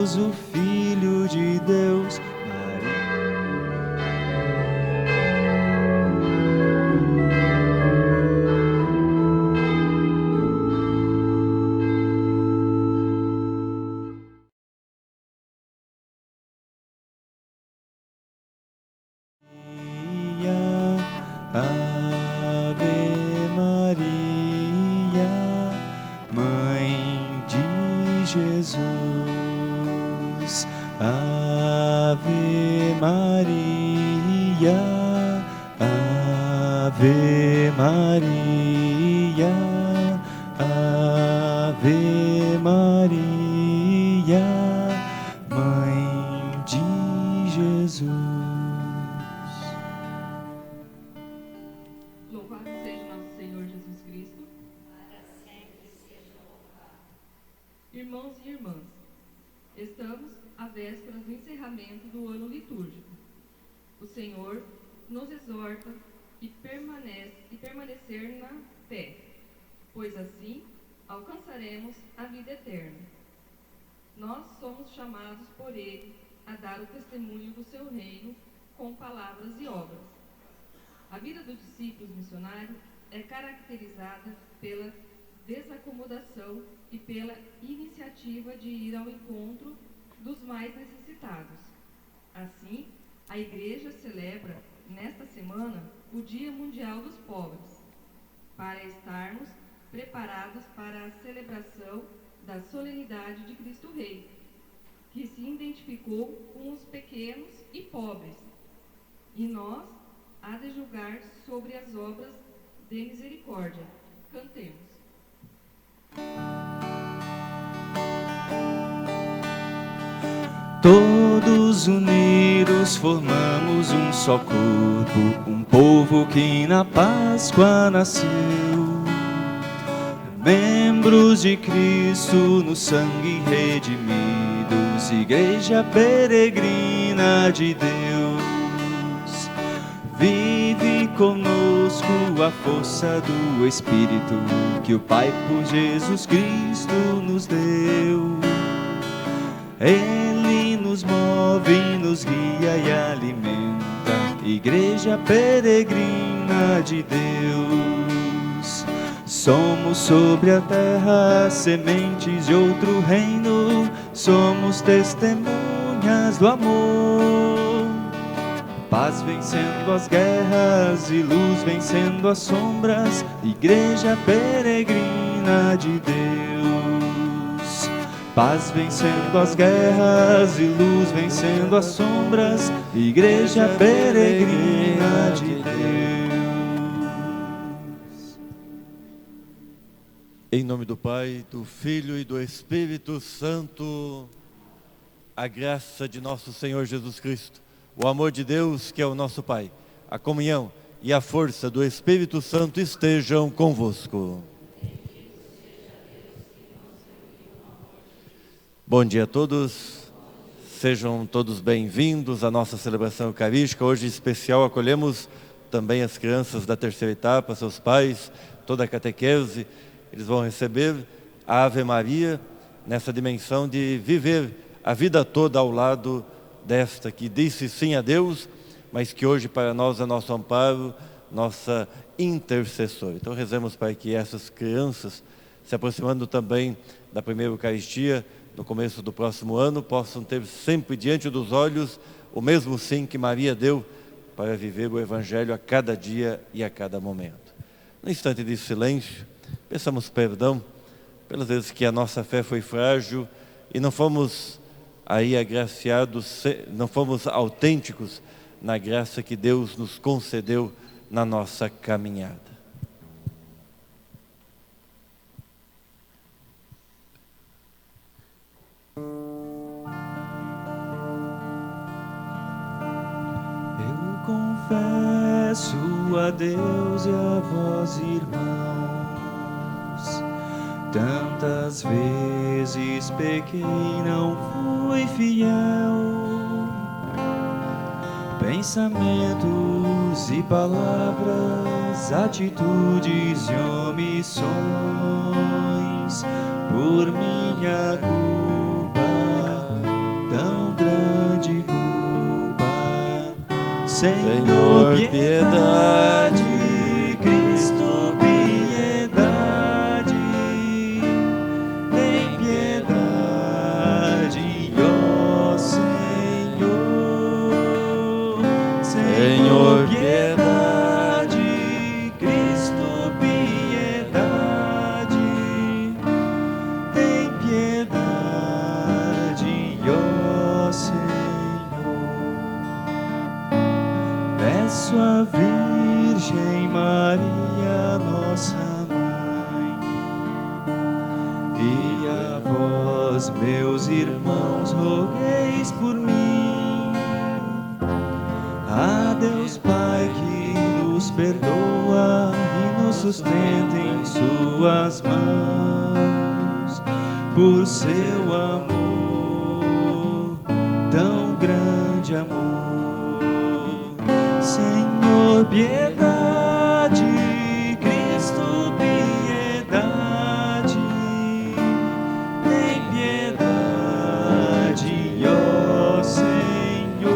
o Filho de Deus. Ave Maria, Mãe de Jesus. Ave Maria, Ave Maria, Ave Maria, Mãe de Jesus. Louvado seja nosso Senhor Jesus Cristo. Para sempre seja louvado. Irmãos e irmãs, estamos à véspera do encerramento do ano litúrgico. O Senhor nos exorta e permanecer na fé, pois assim alcançaremos a vida eterna. Nós somos chamados por Ele a dar o testemunho do seu reino com palavras e obras. A vida dos discípulos missionários é caracterizada pela desacomodação e pela iniciativa de ir ao encontro dos mais necessitados. Assim, a Igreja celebra, nesta semana, o Dia Mundial dos Pobres, para estarmos preparados para a celebração da solenidade de Cristo Rei, que se identificou com os pequenos e pobres. E nós há de julgar sobre as obras de misericórdia. Cantemos. Todos unidos formamos um só corpo, um povo que na Páscoa nasceu. Membros de Cristo no sangue redimidos, igreja peregrina de Deus. Vive conosco a força do Espírito que o Pai por Jesus Cristo nos deu. Ele nos move, nos guia e alimenta, igreja peregrina de Deus. Somos sobre a terra sementes de outro reino, somos testemunhas do amor. Paz vencendo as guerras e luz vencendo as sombras, igreja peregrina de Deus. Paz vencendo as guerras e luz vencendo as sombras, igreja peregrina de Deus. Em nome do Pai, do Filho e do Espírito Santo, a graça de nosso Senhor Jesus Cristo, o amor de Deus, que é o nosso Pai, a comunhão e a força do Espírito Santo estejam convosco. Bom dia a todos, sejam todos bem-vindos à nossa celebração eucarística. Hoje, em especial, acolhemos também as crianças da terceira etapa, seus pais, toda a catequese. Eles vão receber a Ave Maria nessa dimensão de viver a vida toda ao lado desta que disse sim a Deus, mas que hoje para nós é nosso amparo, nossa intercessora. Então rezemos para que essas crianças, se aproximando também da primeira Eucaristia, no começo do próximo ano, possam ter sempre diante dos olhos o mesmo sim que Maria deu para viver o Evangelho a cada dia e a cada momento. No instante de silêncio, peçamos perdão pelas vezes que a nossa fé foi frágil e não fomos aí agraciados, não fomos autênticos na graça que Deus nos concedeu na nossa caminhada. Eu confesso a Deus e a vós, irmãos, tantas vezes pequei, não fui fiel, pensamentos e palavras, atitudes e omissões, por minha culpa Senhor, piedade, Cristo, piedade, tem piedade, ó Senhor. Senhor, piedade, Cristo, piedade, tem piedade, ó Senhor. Peço à Virgem Maria, nossa Mãe, e a vós, meus irmãos, rogueis por mim. A Deus Pai que nos perdoa e nos sustenta em suas mãos, por seu amor, tão grande amor. Senhor, piedade, Cristo, piedade, tem piedade, ó Senhor.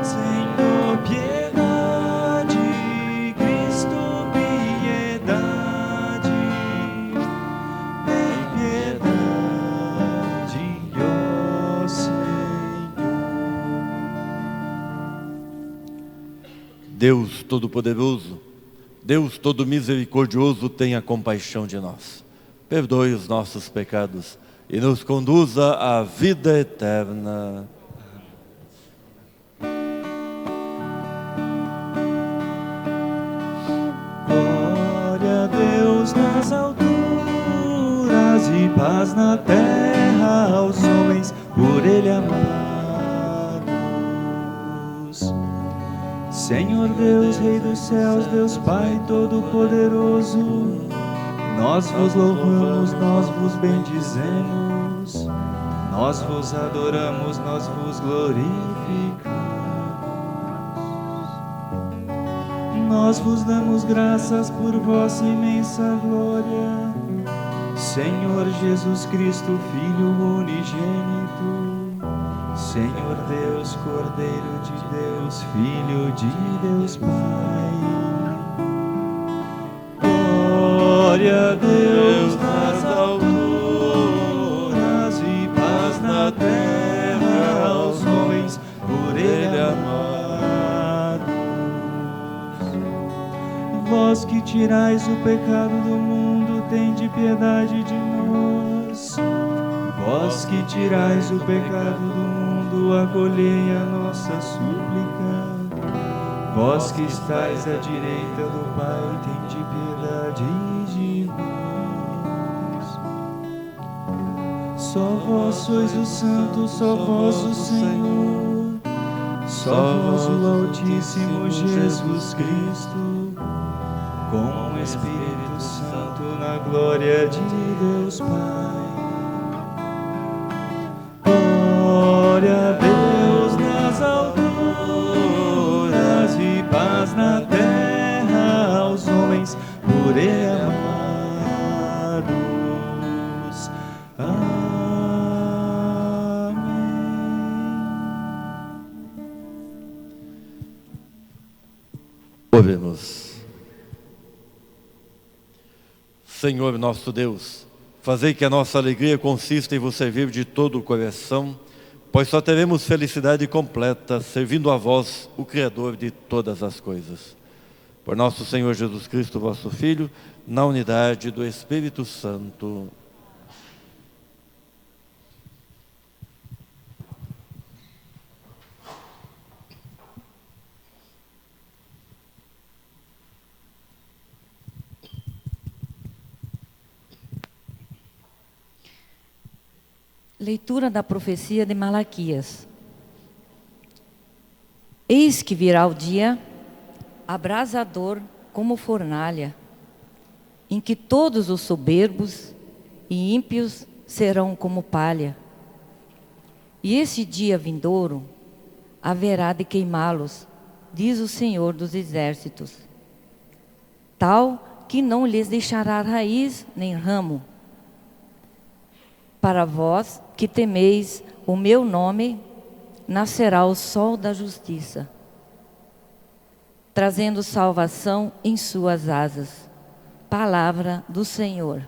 Senhor, piedade, Cristo, piedade, tem piedade, ó Senhor. Deus Todo-Poderoso, Deus Todo Misericordioso, tenha compaixão de nós. Perdoe os nossos pecados e nos conduza à vida eterna. Glória a Deus nas alturas e paz na terra aos homens por Ele amados. Senhor Deus, Rei dos céus, Deus Pai Todo-Poderoso, nós vos louvamos, nós vos bendizemos, nós vos adoramos, nós vos glorificamos. Nós vos damos graças por vossa imensa glória, Senhor Jesus Cristo, Filho unigênito, Senhor Deus, Cordeiro de Deus, Filho de Deus Pai. Glória a Deus nas alturas e paz na terra aos homens por Ele amados. Vós que tirais o pecado do mundo, tende piedade de nós. Vós que tirais o pecado do mundo, acolhei a nossa súplica. Vós que estáis à direita do Pai, tende piedade de nós. Só vós sois o Santo, só vós o Senhor, só vós o Altíssimo Jesus Cristo, com o Espírito Santo na glória de Deus Pai. Glória a Deus nas alturas e paz na terra aos homens por Ele amados. Amém. Oremos. Senhor nosso Deus, fazei que a nossa alegria consista em vos servir de todo o coração, pois só teremos felicidade completa servindo a vós, o Criador de todas as coisas. Por nosso Senhor Jesus Cristo, vosso Filho, na unidade do Espírito Santo. Leitura da profecia de Malaquias. Eis que virá o dia abrasador como fornalha, em que todos os soberbos e ímpios serão como palha. E esse dia vindouro haverá de queimá-los, diz o Senhor dos Exércitos, tal que não lhes deixará raiz nem ramo. Para vós que temeis o meu nome, nascerá o sol da justiça, trazendo salvação em suas asas. Palavra do Senhor.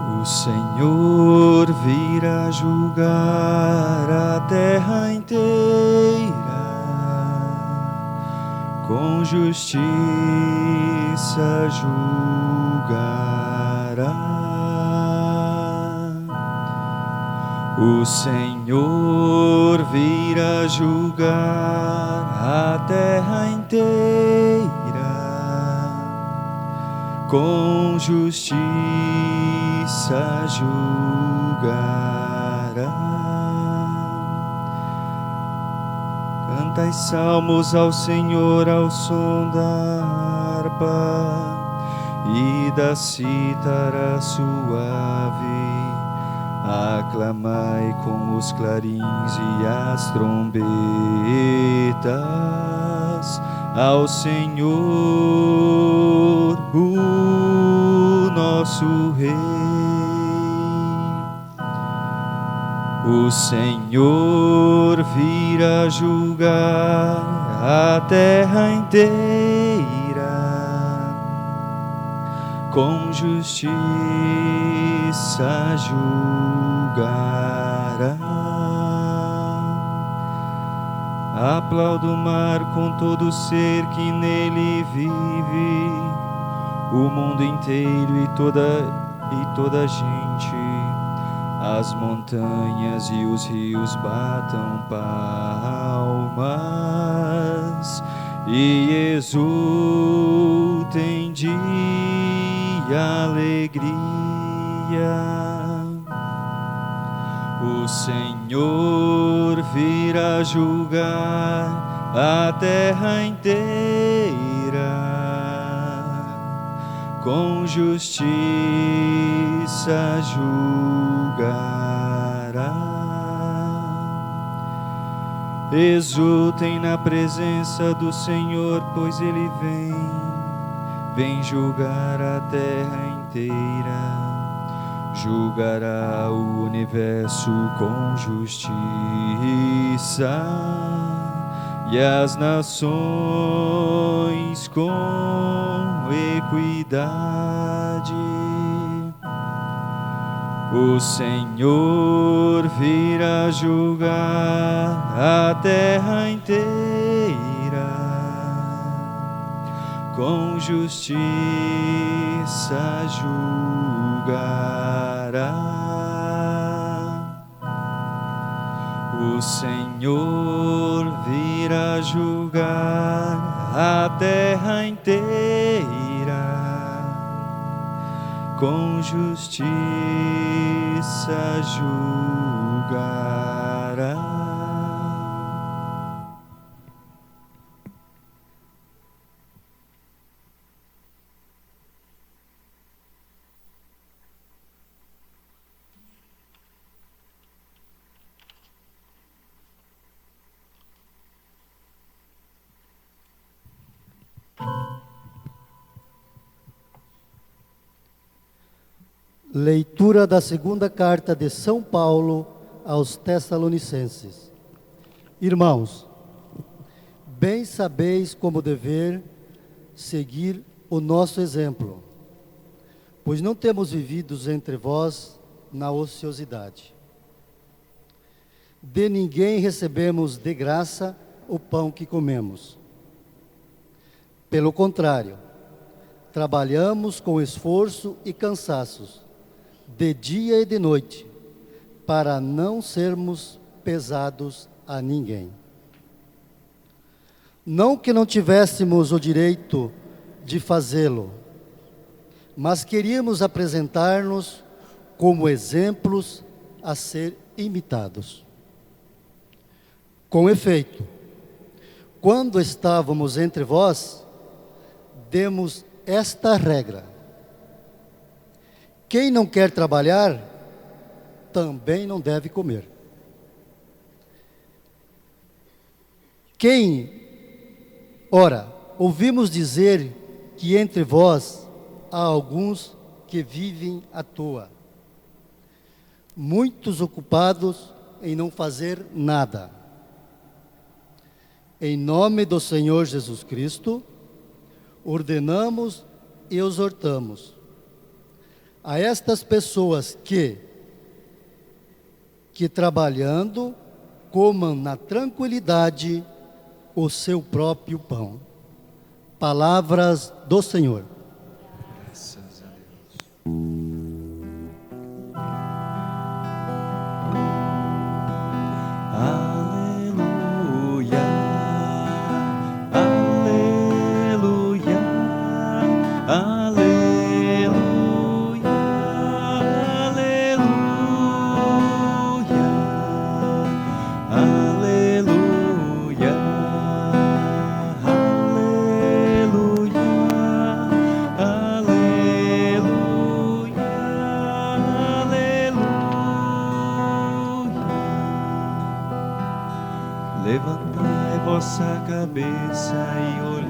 O Senhor virá julgar a terra inteira, com justiça julgará. O Senhor virá julgar a terra inteira, com justiça julgará. Cantai salmos ao Senhor ao som da harpa e da cítara suave. Aclamai com os clarins e as trombetas ao Senhor, o nosso Rei. O Senhor virá julgar a terra inteira, com justiça julgará. Aplauda o mar com todo ser que nele vive, o mundo inteiro e toda a gente. As montanhas e os rios batam palmas e exultem de alegria. O Senhor virá julgar a terra inteira, com justiça julgará. Exultem na presença do Senhor, pois Ele vem julgar a terra inteira. Julgará o universo com justiça e as nações com equidade. O Senhor virá julgar a terra inteira, com justiça julgará. O Senhor virá julgar a terra inteira, com justiça julgará. Leitura da segunda carta de São Paulo aos Tessalonicenses. Irmãos, bem sabeis como dever seguir o nosso exemplo, pois não temos vivido entre vós na ociosidade. De ninguém recebemos de graça o pão que comemos. Pelo contrário, trabalhamos com esforço e cansaços, de dia e de noite, para não sermos pesados a ninguém. Não que não tivéssemos o direito de fazê-lo, mas queríamos apresentar-nos como exemplos a ser imitados. Com efeito, quando estávamos entre vós, demos esta regra: quem não quer trabalhar, também não deve comer. Ora, ouvimos dizer que entre vós há alguns que vivem à toa, muitos ocupados em não fazer nada. Em nome do Senhor Jesus Cristo, ordenamos e exortamos a estas pessoas que trabalhando, comam na tranquilidade o seu próprio pão. Palavras do Senhor. Graças a Deus. Aleluia, aleluia, aleluia, aleluia, aleluia, levantai vossa cabeça e olhai,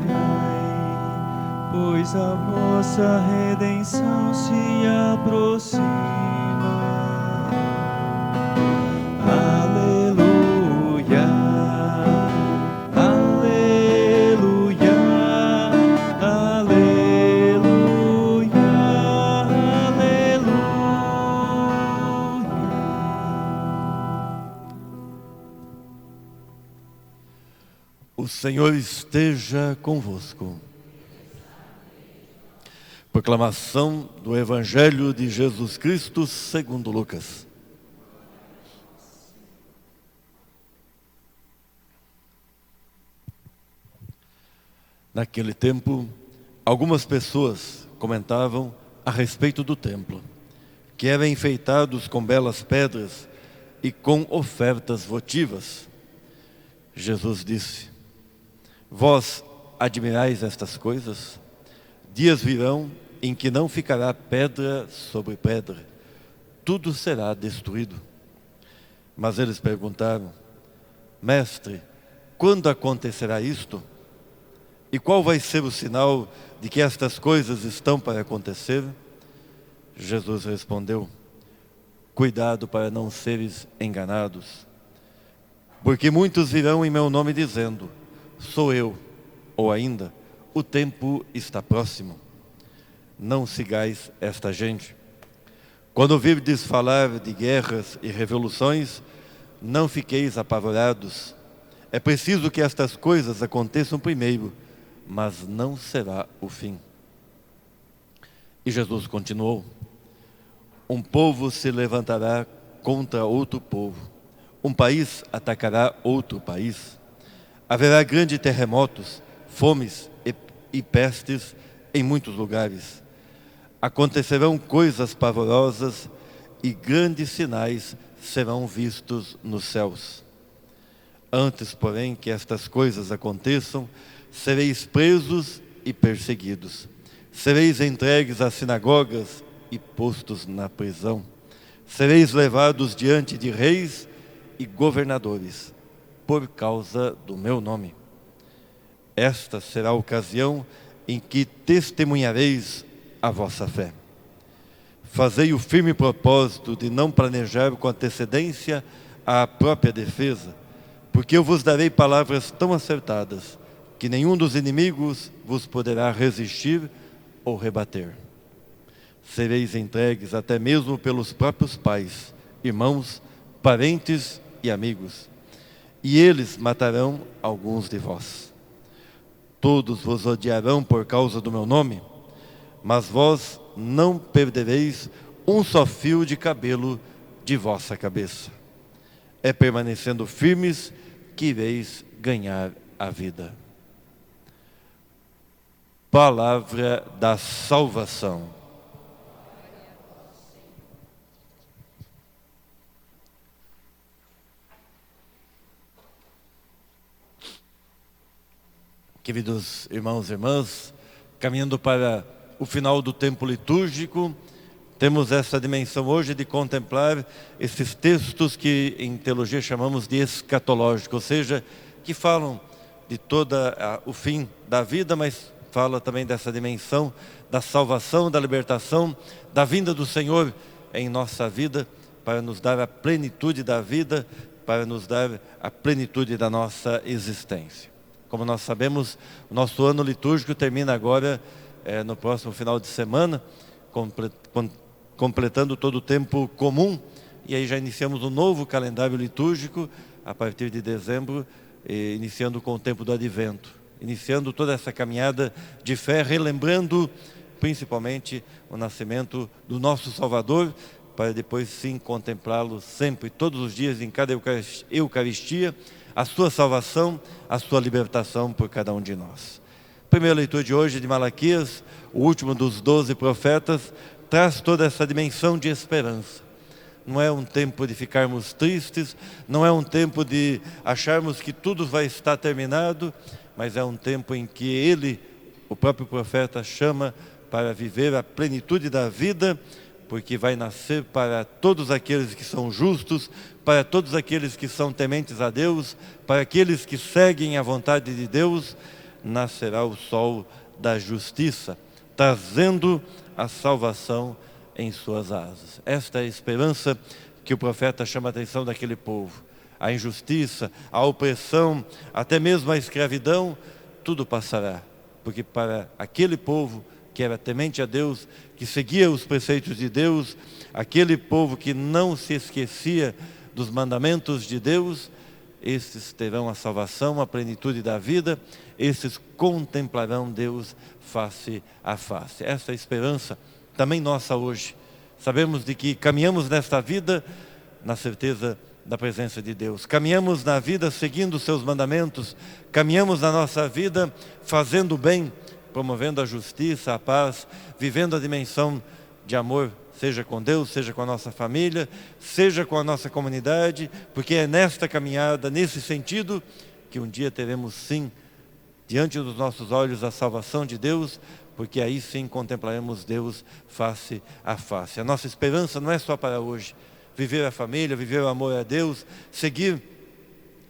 pois a vossa redenção se aproxima. Aleluia, aleluia, aleluia, aleluia. O Senhor esteja convosco. Proclamação do Evangelho de Jesus Cristo segundo Lucas. Naquele tempo, algumas pessoas comentavam a respeito do templo, que era enfeitado com belas pedras e com ofertas votivas. Jesus disse: vós admirais estas coisas? Dias virão em que não ficará pedra sobre pedra, tudo será destruído. Mas eles perguntaram: Mestre, quando acontecerá isto? E qual vai ser o sinal de que estas coisas estão para acontecer? Jesus respondeu: cuidado para não seres enganados, porque muitos virão em meu nome dizendo: sou eu, ou ainda, o tempo está próximo. Não sigais esta gente. Quando ouvirdes falar de guerras e revoluções, não fiqueis apavorados. É preciso que estas coisas aconteçam primeiro, mas não será o fim. E Jesus continuou: um povo se levantará contra outro povo, um país atacará outro país. Haverá grandes terremotos, fomes e pestes em muitos lugares. Acontecerão coisas pavorosas e grandes sinais serão vistos nos céus. Antes, porém, que estas coisas aconteçam, sereis presos e perseguidos. Sereis entregues às sinagogas e postos na prisão. Sereis levados diante de reis e governadores, por causa do meu nome. Esta será a ocasião em que testemunhareis a vossa fé. Fazei o firme propósito de não planejar com antecedência a própria defesa, porque eu vos darei palavras tão acertadas que nenhum dos inimigos vos poderá resistir ou rebater. Sereis entregues até mesmo pelos próprios pais, irmãos, parentes e amigos, e eles matarão alguns de vós. Todos vos odiarão por causa do meu nome, mas vós não perdereis um só fio de cabelo de vossa cabeça. É permanecendo firmes que ireis ganhar a vida. Palavra da salvação. Queridos irmãos e irmãs, caminhando para o final do tempo litúrgico, temos essa dimensão hoje de contemplar esses textos que em teologia chamamos de escatológicos, ou seja, que falam de o fim da vida, mas fala também dessa dimensão da salvação, da libertação, da vinda do Senhor em nossa vida, para nos dar a plenitude da vida, para nos dar a plenitude da nossa existência. Como nós sabemos, o nosso ano litúrgico termina agora, no próximo final de semana, completando todo o tempo comum, e aí já iniciamos um novo calendário litúrgico, a partir de dezembro, iniciando com o tempo do Advento, iniciando toda essa caminhada de fé, relembrando principalmente o nascimento do nosso Salvador, para depois sim contemplá-lo sempre, todos os dias, em cada Eucaristia, a sua salvação, a sua libertação por cada um de nós. A primeira leitura de hoje de Malaquias, o último dos 12 profetas, traz toda essa dimensão de esperança. Não é um tempo de ficarmos tristes, não é um tempo de acharmos que tudo vai estar terminado, mas é um tempo em que ele, o próprio profeta, chama para viver a plenitude da vida, porque vai nascer para todos aqueles que são justos, para todos aqueles que são tementes a Deus, para aqueles que seguem a vontade de Deus, nascerá o sol da justiça, trazendo a salvação em suas asas. Esta é a esperança que o profeta chama a atenção daquele povo. A injustiça, a opressão, até mesmo a escravidão, tudo passará, porque para aquele povo que era temente a Deus, que seguia os preceitos de Deus, aquele povo que não se esquecia dos mandamentos de Deus, estes terão a salvação, a plenitude da vida, estes contemplarão Deus face a face. Essa é a esperança também nossa hoje. Sabemos de que caminhamos nesta vida na certeza da presença de Deus. Caminhamos na vida seguindo os seus mandamentos, caminhamos na nossa vida fazendo o bem, promovendo a justiça, a paz, vivendo a dimensão de amor, seja com Deus, seja com a nossa família, seja com a nossa comunidade, porque é nesta caminhada, nesse sentido, que um dia teremos sim, diante dos nossos olhos, a salvação de Deus, porque aí sim contemplaremos Deus face a face. A nossa esperança não é só para hoje, viver a família, viver o amor a Deus, seguir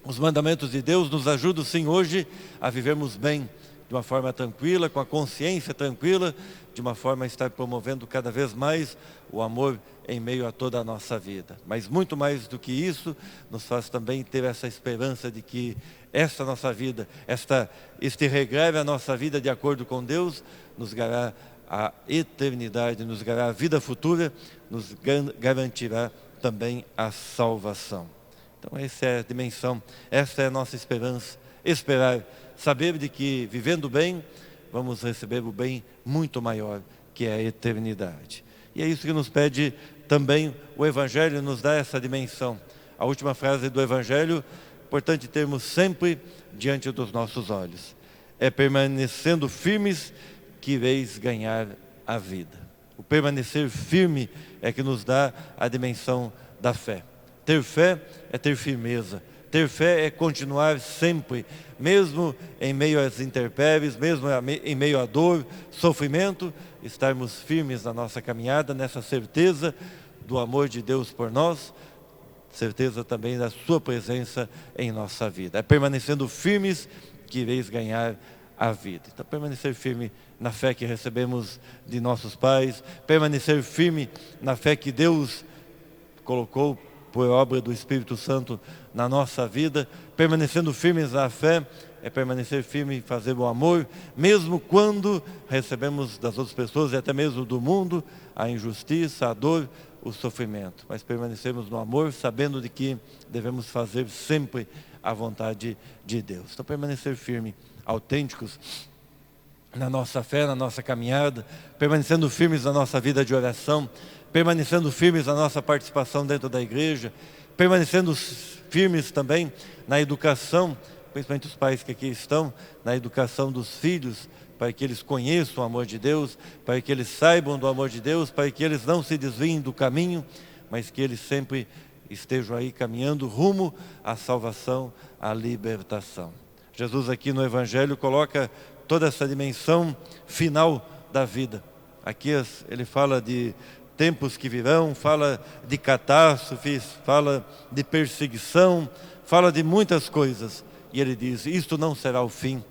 os mandamentos de Deus, nos ajuda sim hoje a vivermos bem, de uma forma tranquila, com a consciência tranquila, de uma forma a estar promovendo cada vez mais o amor em meio a toda a nossa vida. Mas muito mais do que isso, nos faz também ter essa esperança de que esta nossa vida, este regrar a nossa vida de acordo com Deus, nos gará a eternidade, nos gará a vida futura, nos garantirá também a salvação. Então essa é a dimensão, essa é a nossa esperança, esperar, saber de que vivendo bem, vamos receber o bem muito maior, que é a eternidade. E é isso que nos pede também o Evangelho, nos dá essa dimensão. A última frase do Evangelho, importante termos sempre diante dos nossos olhos. É permanecendo firmes que ireis ganhar a vida. O permanecer firme é que nos dá a dimensão da fé. Ter fé é ter firmeza. Ter fé é continuar sempre, mesmo em meio às intempéries, mesmo em meio à dor, sofrimento, estarmos firmes na nossa caminhada, nessa certeza do amor de Deus por nós, certeza também da sua presença em nossa vida. É permanecendo firmes que ireis ganhar a vida. Então, permanecer firme na fé que recebemos de nossos pais, permanecer firme na fé que Deus colocou por obra do Espírito Santo na nossa vida, permanecendo firmes na fé, é permanecer firme em fazer o amor, mesmo quando recebemos das outras pessoas e até mesmo do mundo a injustiça, a dor, o sofrimento. Mas permanecermos no amor, sabendo de que devemos fazer sempre a vontade de Deus. Então permanecer firme, autênticos na nossa fé, na nossa caminhada, permanecendo firmes na nossa vida de oração, permanecendo firmes na nossa participação dentro da igreja, permanecendo firmes também na educação, principalmente os pais que aqui estão, na educação dos filhos, para que eles conheçam o amor de Deus, para que eles saibam do amor de Deus, para que eles não se desviem do caminho, mas que eles sempre estejam aí caminhando rumo à salvação, à libertação. Jesus aqui no Evangelho coloca toda essa dimensão final da vida. Aqui ele fala de tempos que virão, fala de catástrofes, fala de perseguição, fala de muitas coisas. E ele diz, isto não será o fim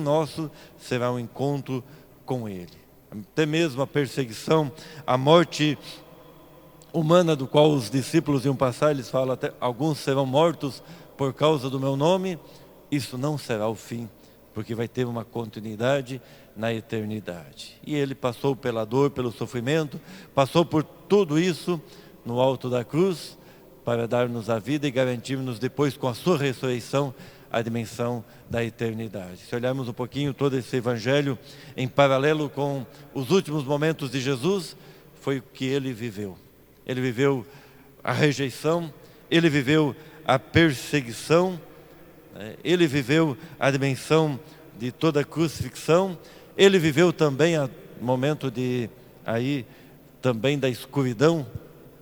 nosso será um encontro com Ele. Até mesmo a perseguição, a morte humana do qual os discípulos iam passar, eles falam até, alguns serão mortos por causa do meu nome, isso não será o fim, porque vai ter uma continuidade na eternidade. E Ele passou pela dor, pelo sofrimento, passou por tudo isso no alto da cruz, para dar-nos a vida e garantir-nos depois com a sua ressurreição a dimensão da eternidade. Se olharmos um pouquinho todo esse evangelho em paralelo com os últimos momentos de Jesus, foi o que Ele viveu. Ele viveu a rejeição, Ele viveu a perseguição, Ele viveu a dimensão de toda a crucifixão, Ele viveu também o momento de aí também da escuridão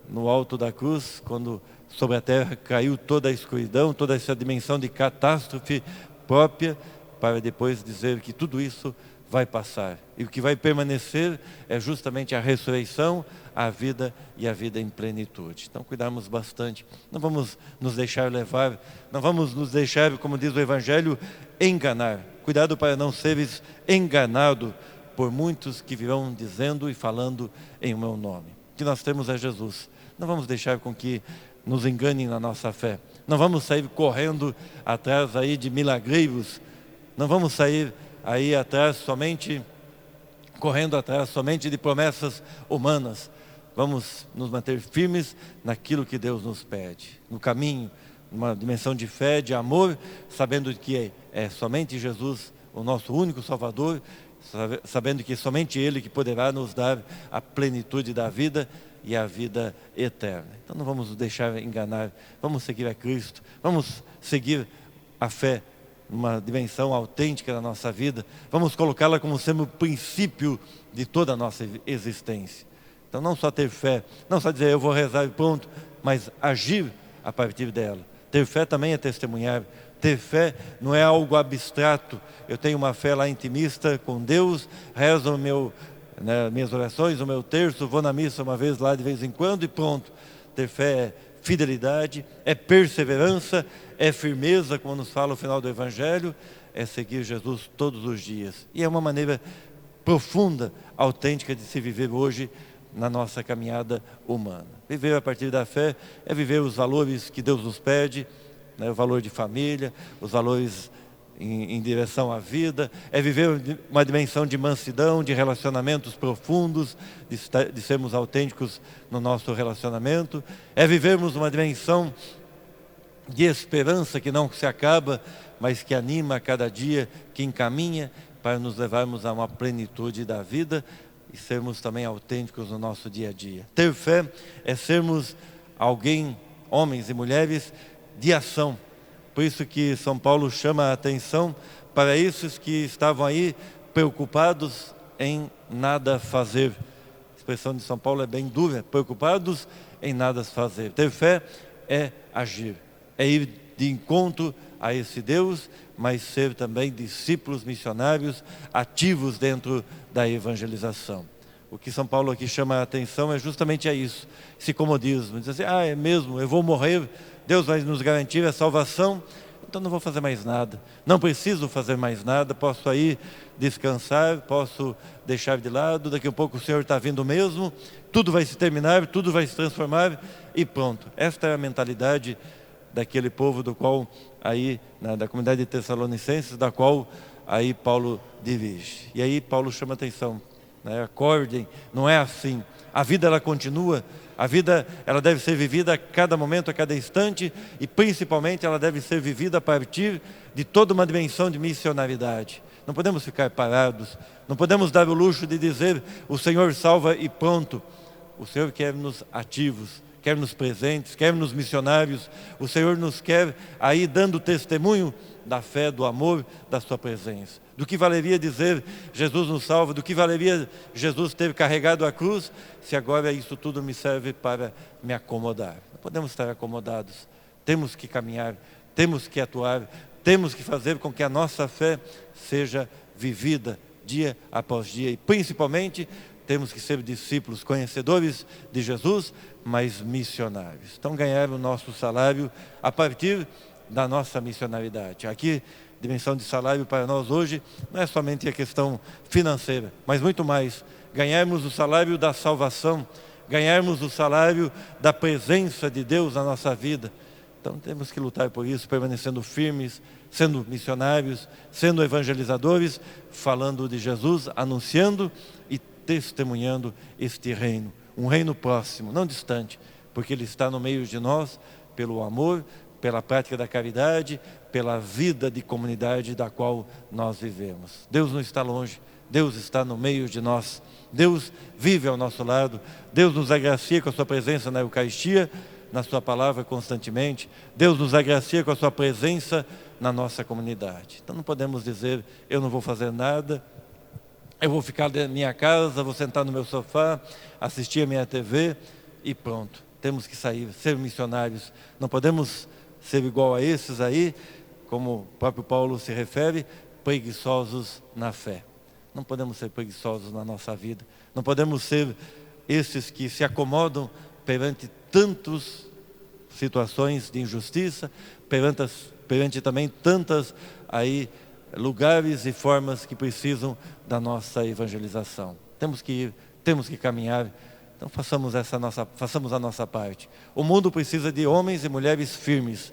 no alto da cruz, quando sobre a terra caiu toda a escuridão, toda essa dimensão de catástrofe própria, para depois dizer que tudo isso vai passar. E o que vai permanecer é justamente a ressurreição, a vida e a vida em plenitude. Então cuidarmos bastante, não vamos nos deixar levar, não vamos nos deixar, como diz o Evangelho, enganar. Cuidado para não seres enganado por muitos que virão dizendo e falando em meu nome. O que nós temos é Jesus. Não vamos deixar com que nos enganem na nossa fé. Não vamos sair correndo atrás aí de milagreiros. Não vamos sair aí atrás somente, correndo atrás somente de promessas humanas. Vamos nos manter firmes naquilo que Deus nos pede. No caminho, numa dimensão de fé, de amor, sabendo que é somente Jesus o nosso único Salvador, sabendo que somente Ele que poderá nos dar a plenitude da vida e a vida eterna. Então não vamos nos deixar enganar, vamos seguir a Cristo, vamos seguir a fé numa dimensão autêntica da nossa vida, vamos colocá-la como sendo o princípio de toda a nossa existência. Então não só ter fé, não só dizer eu vou rezar e pronto, mas agir a partir dela. Ter fé também é testemunhar. Ter fé não é algo abstrato. Eu tenho uma fé lá intimista com Deus, rezo minhas orações, o meu terço, vou na missa uma vez lá de vez em quando e pronto. Ter fé é fidelidade, é perseverança, é firmeza, como nos fala o final do Evangelho, é seguir Jesus todos os dias. E é uma maneira profunda, autêntica de se viver hoje na nossa caminhada humana. Viver a partir da fé é viver os valores que Deus nos pede, o valor de família, os valores em direção à vida, é viver uma dimensão de mansidão, de relacionamentos profundos, de sermos autênticos no nosso relacionamento, é vivermos uma dimensão de esperança que não se acaba, mas que anima a cada dia, que encaminha para nos levarmos a uma plenitude da vida e sermos também autênticos no nosso dia a dia. Ter fé é sermos alguém, homens e mulheres, de ação. Por isso que São Paulo chama a atenção para esses que estavam aí preocupados em nada fazer. A expressão de São Paulo é bem dura, preocupados em nada fazer. Ter fé é agir, é ir de encontro a esse Deus, mas ser também discípulos missionários ativos dentro da evangelização. O que São Paulo aqui chama a atenção é justamente a isso, esse comodismo, dizer assim, é mesmo, eu vou morrer, Deus vai nos garantir a salvação, então não vou fazer mais nada, não preciso fazer mais nada, posso aí descansar, posso deixar de lado, daqui a pouco o Senhor está vindo mesmo, tudo vai se terminar, tudo vai se transformar e pronto. Esta é a mentalidade daquele povo do qual aí, da comunidade de Tessalonicenses, da qual aí Paulo dirige. E aí Paulo chama atenção, acordem, não é assim, a vida ela continua, a vida ela deve ser vivida a cada momento, a cada instante e principalmente ela deve ser vivida a partir de toda uma dimensão de missionaridade. Não podemos ficar parados, não podemos dar o luxo de dizer o Senhor salva e pronto. O Senhor quer-nos ativos, quer-nos presentes, quer-nos missionários. O Senhor nos quer aí dando testemunho da fé, do amor, da sua presença. Do que valeria dizer Jesus nos salva, do que valeria Jesus ter carregado a cruz, se agora isso tudo me serve para me acomodar. Não podemos estar acomodados, temos que caminhar, temos que atuar, temos que fazer com que a nossa fé seja vivida dia após dia. E principalmente temos que ser discípulos conhecedores de Jesus, mas missionários. Então ganhar o nosso salário a partir da nossa missionalidade. Aqui, dimensão de salário para nós hoje não é somente a questão financeira, mas muito mais. Ganharmos o salário da salvação, ganharmos o salário da presença de Deus na nossa vida. Então temos que lutar por isso, permanecendo firmes, sendo missionários, sendo evangelizadores, falando de Jesus, anunciando e testemunhando este reino. Um reino próximo, não distante, porque Ele está no meio de nós, pelo amor, pela prática da caridade, pela vida de comunidade da qual nós vivemos. Deus não está longe, Deus está no meio de nós. Deus vive ao nosso lado, Deus nos agracia com a sua presença na Eucaristia, na sua palavra constantemente. Deus nos agracia com a sua presença na nossa comunidade. Então não podemos dizer, eu não vou fazer nada, eu vou ficar na minha casa, vou sentar no meu sofá, assistir a minha TV e pronto. Temos que sair, ser missionários. Não podemos ser igual a esses aí, como o próprio Paulo se refere, preguiçosos na fé. Não podemos ser preguiçosos na nossa vida. Não podemos ser esses que se acomodam perante tantas situações de injustiça, perante também tantas aí lugares e formas que precisam da nossa evangelização. Temos que ir, temos que caminhar. Então façamos a nossa parte. O mundo precisa de homens e mulheres firmes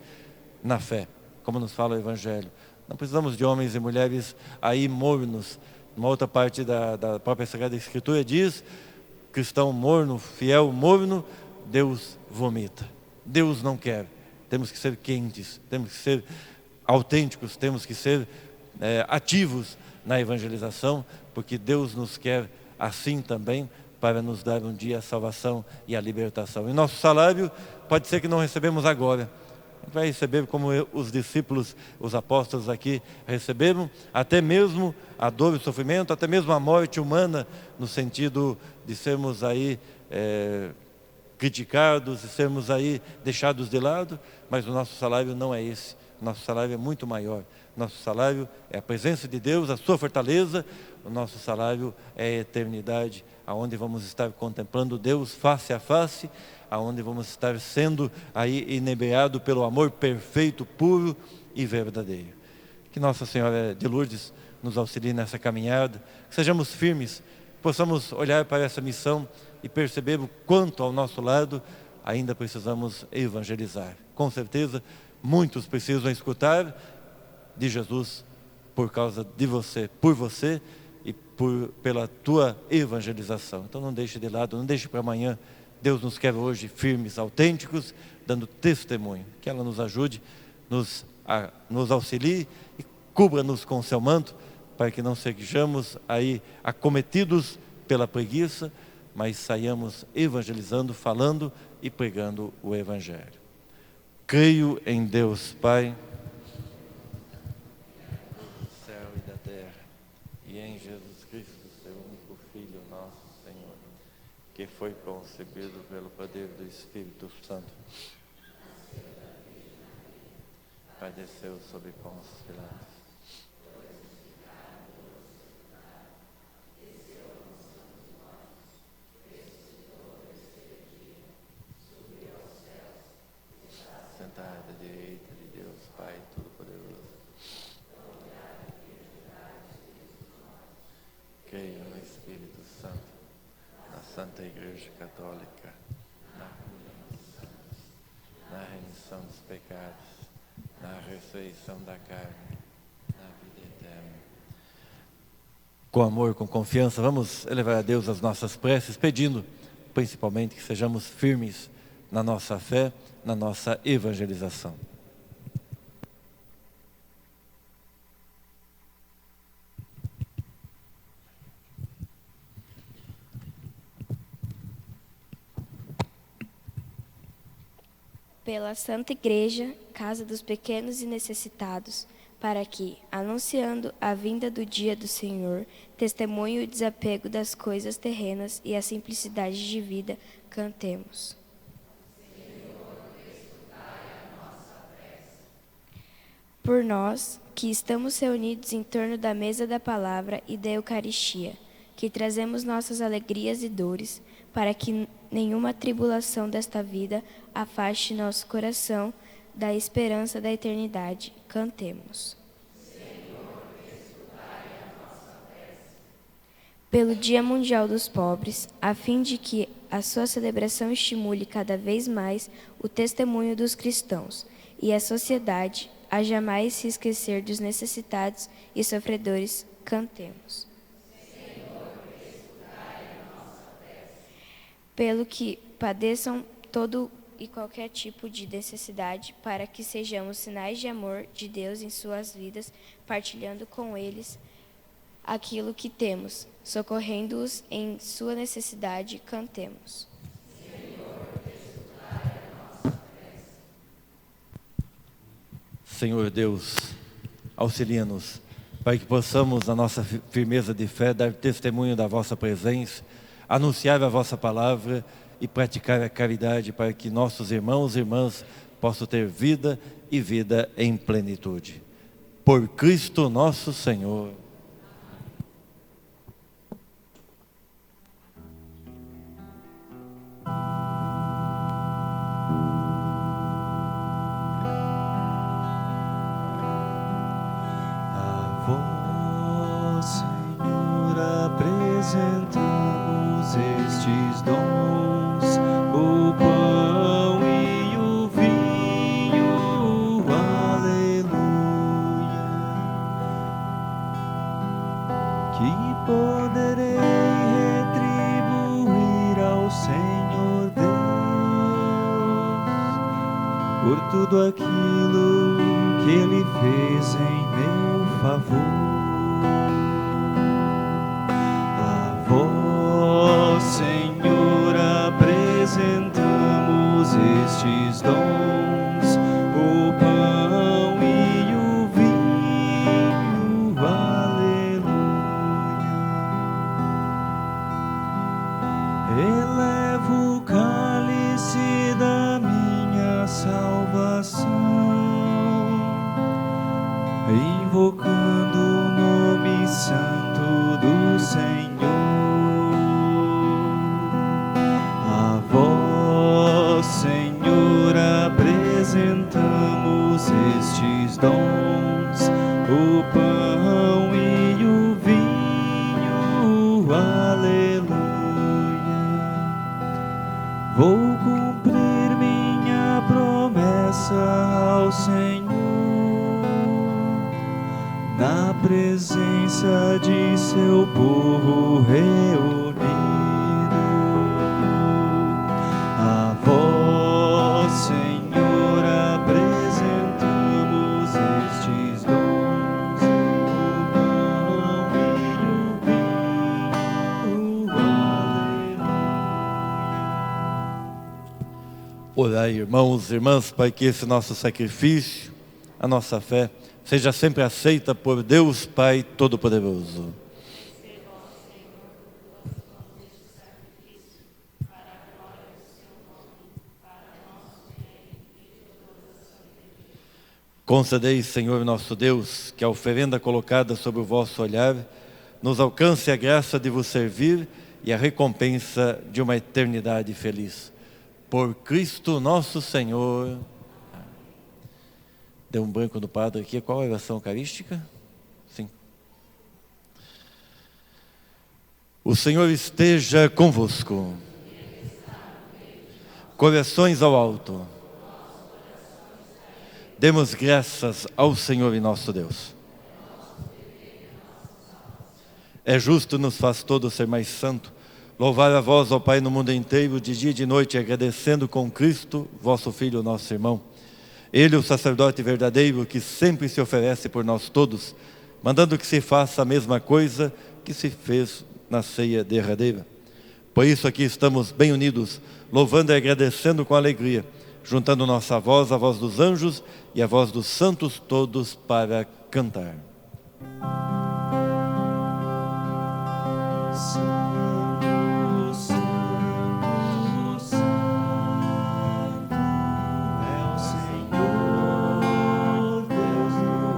na fé, como nos fala o Evangelho. Não precisamos de homens e mulheres aí mornos. Uma outra parte da própria Sagrada Escritura diz, cristão morno, fiel morno, Deus vomita. Deus não quer. Temos que ser quentes, temos que ser autênticos, temos que ser ativos na evangelização, porque Deus nos quer assim também, para nos dar um dia a salvação e a libertação. E nosso salário pode ser que não recebemos agora. Vai receber como os discípulos, os apóstolos aqui receberam, até mesmo a dor e o sofrimento, até mesmo a morte humana, no sentido de sermos aí criticados, de sermos aí deixados de lado, mas o nosso salário não é esse. O nosso salário é muito maior. Nosso salário é a presença de Deus, a sua fortaleza. O nosso salário é a eternidade, aonde vamos estar contemplando Deus face a face, aonde vamos estar sendo aí inebriado pelo amor perfeito, puro e verdadeiro. Que Nossa Senhora de Lourdes nos auxilie nessa caminhada, que sejamos firmes, possamos olhar para essa missão e perceber o quanto ao nosso lado ainda precisamos evangelizar. Com certeza, muitos precisam escutar de Jesus por causa de você, por você e pela tua evangelização. Então não deixe de lado, não deixe para amanhã. Deus nos quer hoje firmes, autênticos, dando testemunho. Que ela nos ajude, nos auxilie e cubra-nos com o seu manto, para que não sejamos aí acometidos pela preguiça, mas saiamos evangelizando, falando e pregando o Evangelho. Creio em Deus Pai, do céu e da terra, e em Jesus Cristo, seu único Filho, nosso Senhor, que foi concebido pelo poder do Espírito Santo, padeceu sob Pôncio Pilatos, sentado à direita de Deus Pai Todo-Poderoso. Creio no Espírito Santo, na Santa Igreja Católica, na comunhão dos santos, na remissão dos pecados, na ressurreição da carne, na vida eterna. Com amor, com confiança, vamos elevar a Deus as nossas preces, pedindo principalmente que sejamos firmes na nossa fé, na nossa evangelização. Pela Santa Igreja, casa dos pequenos e necessitados, para que, anunciando a vinda do dia do Senhor, testemunhe o desapego das coisas terrenas e a simplicidade de vida, cantemos. Por nós, que estamos reunidos em torno da mesa da palavra e da Eucaristia, que trazemos nossas alegrias e dores, para que nenhuma tribulação desta vida afaste nosso coração da esperança da eternidade. Cantemos. Pelo Dia Mundial dos Pobres, a fim de que a sua celebração estimule cada vez mais o testemunho dos cristãos e a sociedade a jamais se esquecer dos necessitados e sofredores, cantemos. Pelo que padeçam todo e qualquer tipo de necessidade, para que sejamos sinais de amor de Deus em suas vidas, partilhando com eles aquilo que temos, socorrendo-os em sua necessidade, cantemos. Senhor Deus, auxilia-nos para que possamos, na nossa firmeza de fé, dar testemunho da vossa presença, anunciar a vossa palavra e praticar a caridade para que nossos irmãos e irmãs possam ter vida e vida em plenitude. Por Cristo nosso Senhor. Apresentamos estes dons, o pão e o vinho, aleluia. Que poderei retribuir ao Senhor Deus por tudo aquilo que Ele fez em meu favor. Vós, Senhor, apresentamos estes dons, o pão e o vinho, aleluia. Elevo o cálice da minha salvação, invocando o nome santo do Senhor. Senhor, apresentamos estes dons, o pão e o vinho, aleluia. Vou cumprir minha promessa ao Senhor, na presença de seu povo reunido. Senhor, apresentamos estes dons, o pão e o vinho, aleluia. Orai, irmãos e irmãs, para que esse nosso sacrifício, a nossa fé, seja sempre aceita por Deus Pai Todo-Poderoso. Concedei, Senhor nosso Deus, que a oferenda colocada sob o vosso olhar nos alcance a graça de vos servir e a recompensa de uma eternidade feliz. Por Cristo nosso Senhor. Deu um branco no padre aqui. Qual a oração eucarística? Sim. O Senhor esteja convosco. Corações ao alto. Demos graças ao Senhor e nosso Deus. É justo, nos faz todos ser mais santo, louvar a vós, ó Pai, no mundo inteiro, de dia e de noite, agradecendo com Cristo, vosso Filho, nosso irmão. Ele, o sacerdote verdadeiro, que sempre se oferece por nós todos, mandando que se faça a mesma coisa que se fez na ceia derradeira. Por isso aqui estamos bem unidos, louvando e agradecendo com alegria, juntando nossa voz, a voz dos anjos e a voz dos santos todos para cantar. Santo, Santo, Santo é o Senhor, Deus do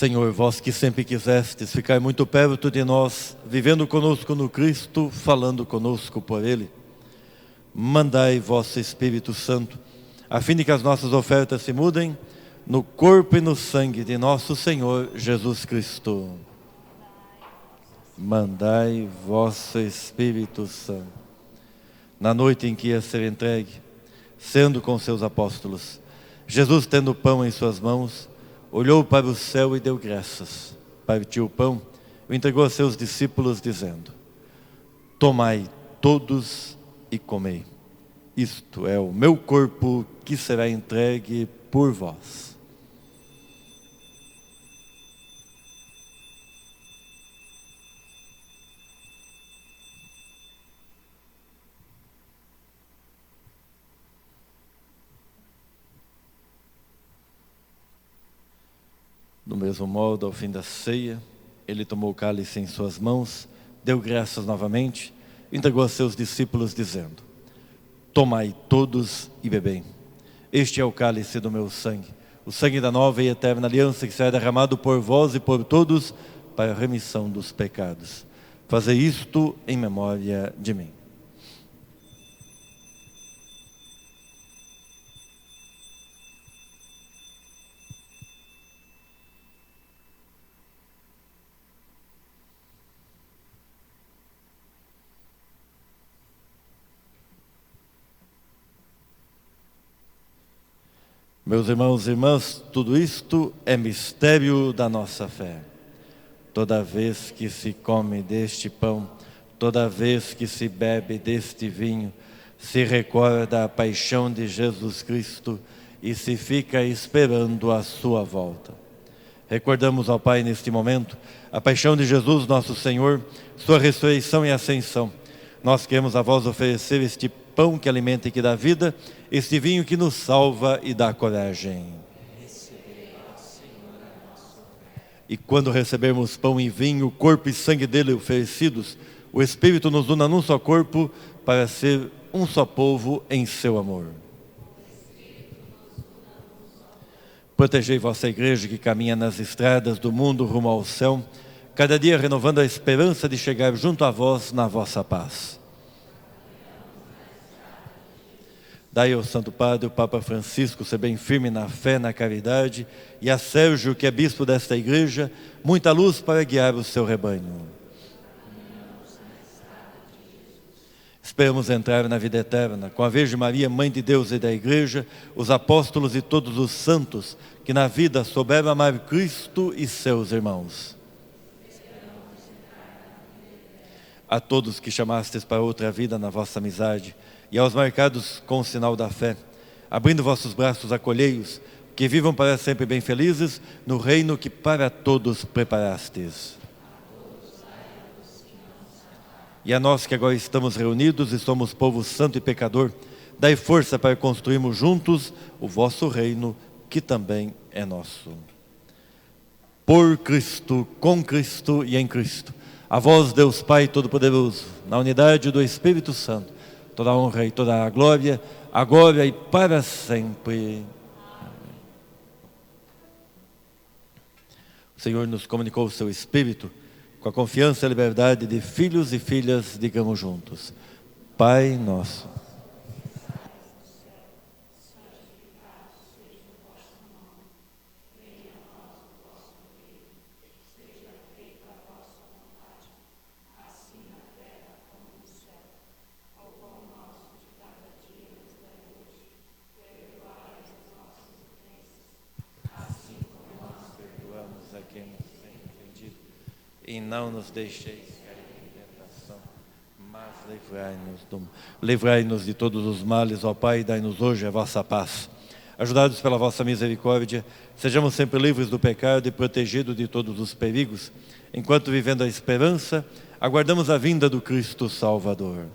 Senhor, vós que sempre quisestes ficar muito perto de nós, vivendo conosco no Cristo, falando conosco por Ele, mandai vosso Espírito Santo, a fim de que as nossas ofertas se mudem no corpo e no sangue de nosso Senhor Jesus Cristo. Mandai vosso Espírito Santo. Na noite em que ia ser entregue, sendo com seus apóstolos, Jesus, tendo o pão em suas mãos, olhou para o céu e deu graças. Partiu o pão, o entregou a seus discípulos, dizendo: tomai todos e comei. Isto é o meu corpo que será entregue por vós. Do mesmo modo, ao fim da ceia, ele tomou o cálice em suas mãos, deu graças novamente, entregou a seus discípulos, dizendo: tomai todos e bebei. Este é o cálice do meu sangue, o sangue da nova e eterna aliança, que será derramado por vós e por todos para a remissão dos pecados. Fazei isto em memória de mim. Meus irmãos e irmãs, tudo isto é mistério da nossa fé. Toda vez que se come deste pão, toda vez que se bebe deste vinho, se recorda a paixão de Jesus Cristo e se fica esperando a sua volta. Recordamos ao Pai neste momento a paixão de Jesus, nosso Senhor, sua ressurreição e ascensão. Nós queremos a vós oferecer este pão que alimenta e que dá vida, este vinho que nos salva e dá coragem. E quando recebermos pão e vinho, o corpo e sangue dele oferecidos, o Espírito nos una num só corpo para ser um só povo em seu amor. Protegei vossa igreja que caminha nas estradas do mundo rumo ao céu, cada dia renovando a esperança de chegar junto a vós na vossa paz. Dai ao Santo Padre, o Papa Francisco, ser bem firme na fé, na caridade, e a Sérgio, que é bispo desta igreja, muita luz para guiar o seu rebanho. Esperamos entrar na vida eterna, com a Virgem Maria, Mãe de Deus e da Igreja, os apóstolos e todos os santos, que na vida souberam amar Cristo e seus irmãos. A todos que chamastes para outra vida na vossa amizade, e aos marcados com o sinal da fé, abrindo vossos braços, acolhei-os, que vivam para sempre bem felizes, no reino que para todos preparastes. E a nós que agora estamos reunidos e somos povo santo e pecador, dai força para construirmos juntos o vosso reino, que também é nosso. Por Cristo, com Cristo e em Cristo, a vós, Deus Pai Todo-Poderoso, na unidade do Espírito Santo, toda a honra e toda a glória, agora e para sempre. O Senhor nos comunicou o seu Espírito, com a confiança e a liberdade de filhos e filhas, digamos juntos: Pai nosso. E não nos deixeis cair em tentação, mas livrai-nos de todos os males, ó Pai, e dai-nos hoje a vossa paz. Ajudados pela vossa misericórdia, sejamos sempre livres do pecado e protegidos de todos os perigos, enquanto, vivendo a esperança, aguardamos a vinda do Cristo Salvador.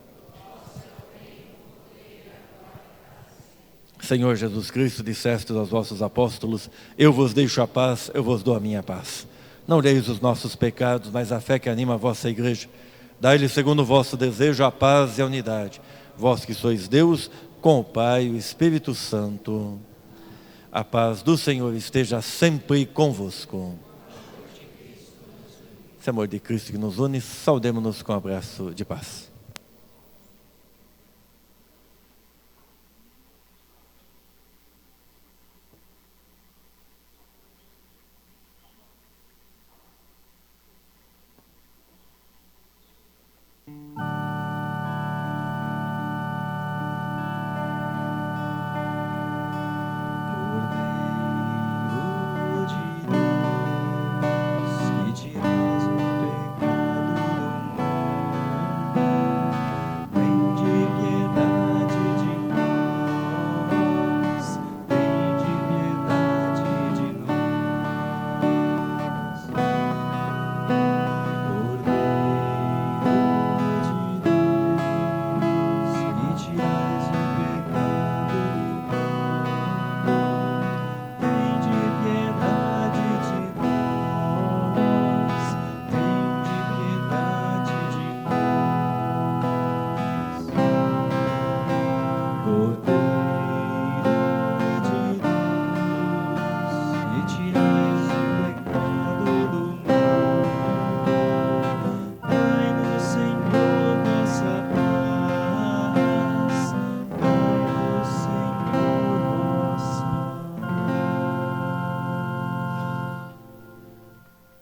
Senhor Jesus Cristo, dissestes aos vossos apóstolos: eu vos deixo a paz, eu vos dou a minha paz. Não olheis os nossos pecados, mas a fé que anima a vossa igreja. Dai-lhe, segundo o vosso desejo, a paz e a unidade. Vós que sois Deus, com o Pai e o Espírito Santo. A paz do Senhor esteja sempre convosco. esse amor de Cristo que nos une, saudemo-nos com um abraço de paz.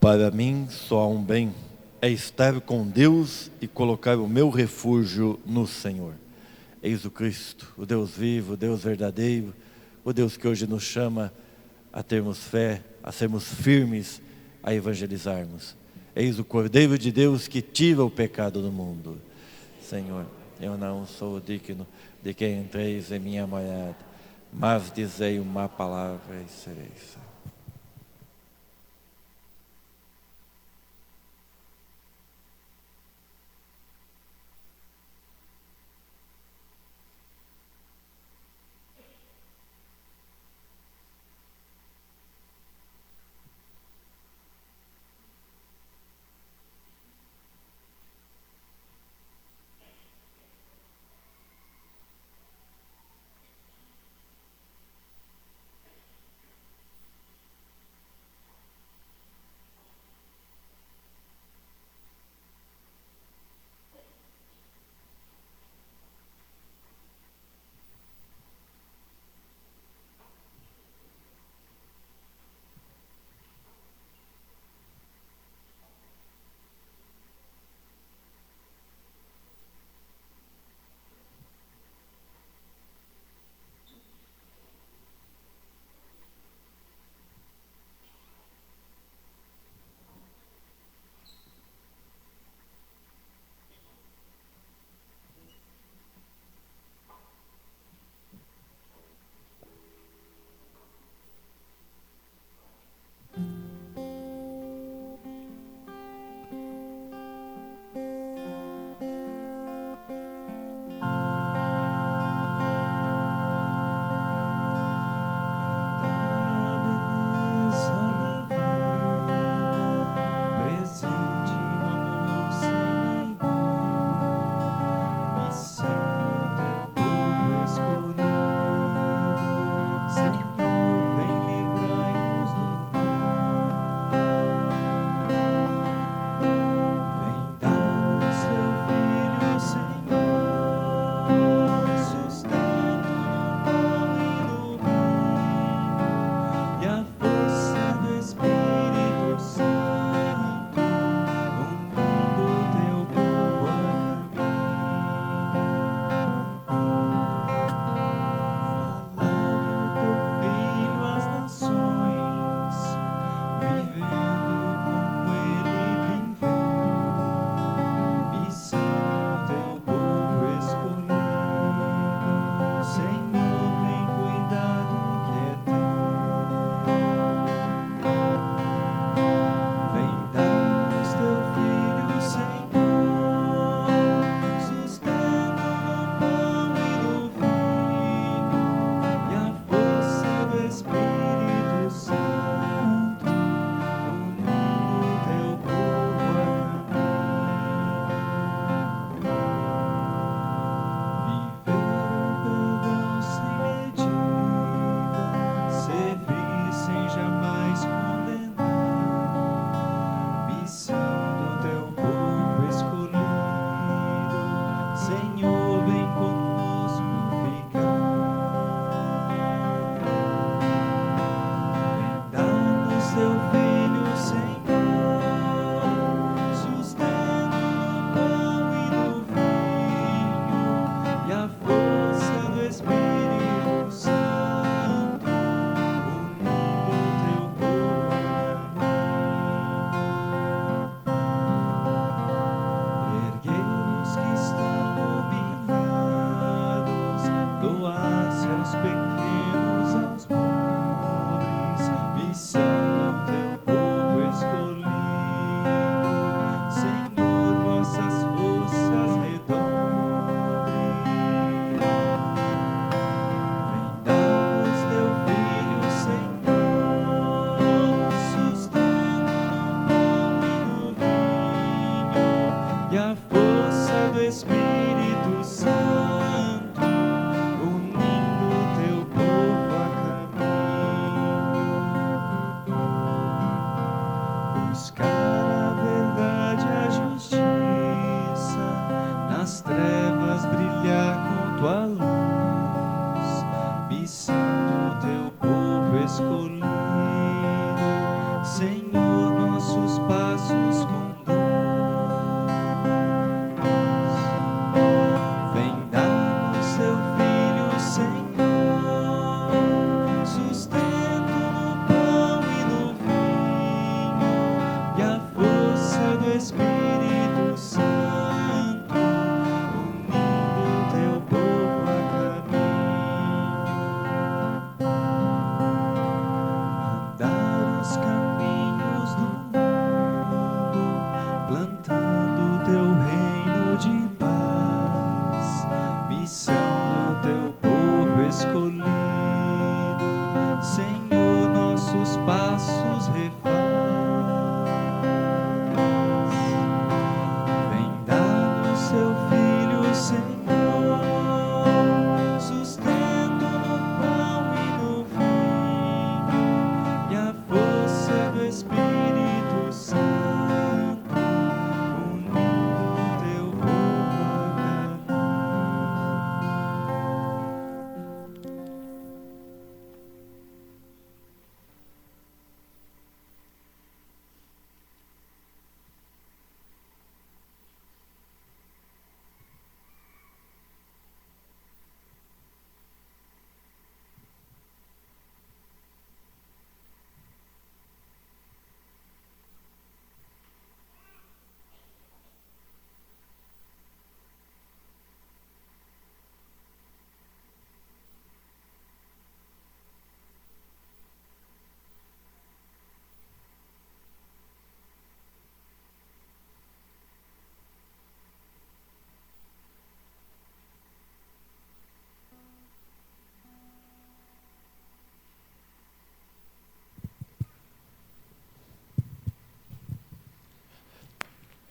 Para mim só há um bem, é estar com Deus e colocar o meu refúgio no Senhor. Eis o Cristo, o Deus vivo, o Deus verdadeiro, o Deus que hoje nos chama a termos fé, a sermos firmes, a evangelizarmos. Eis o Cordeiro de Deus que tira o pecado do mundo. Senhor, eu não sou digno de que entreis em minha morada, mas dizei uma palavra e serei salvo.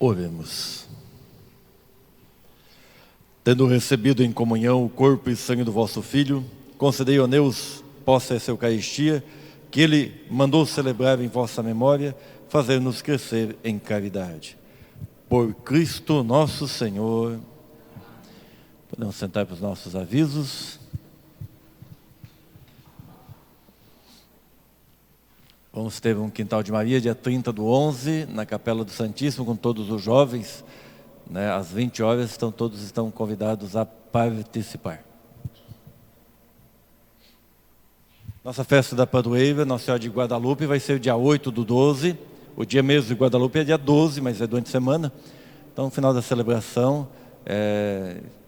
Oremos. Tendo recebido em comunhão o corpo e sangue do vosso Filho, concedei a Deus, possa essa Eucaristia, que Ele mandou celebrar em vossa memória, fazer-nos crescer em caridade. Por Cristo nosso Senhor. Podemos sentar para os nossos avisos. Vamos ter um Quintal de Maria, dia 30/11, na Capela do Santíssimo, com todos os jovens, né, às 20 horas, todos estão convidados a participar. Nossa festa da padroeira, Nossa Senhora de Guadalupe, vai ser dia 8/12. O dia mesmo de Guadalupe é dia 12, mas é durante a semana. Então, no final da celebração,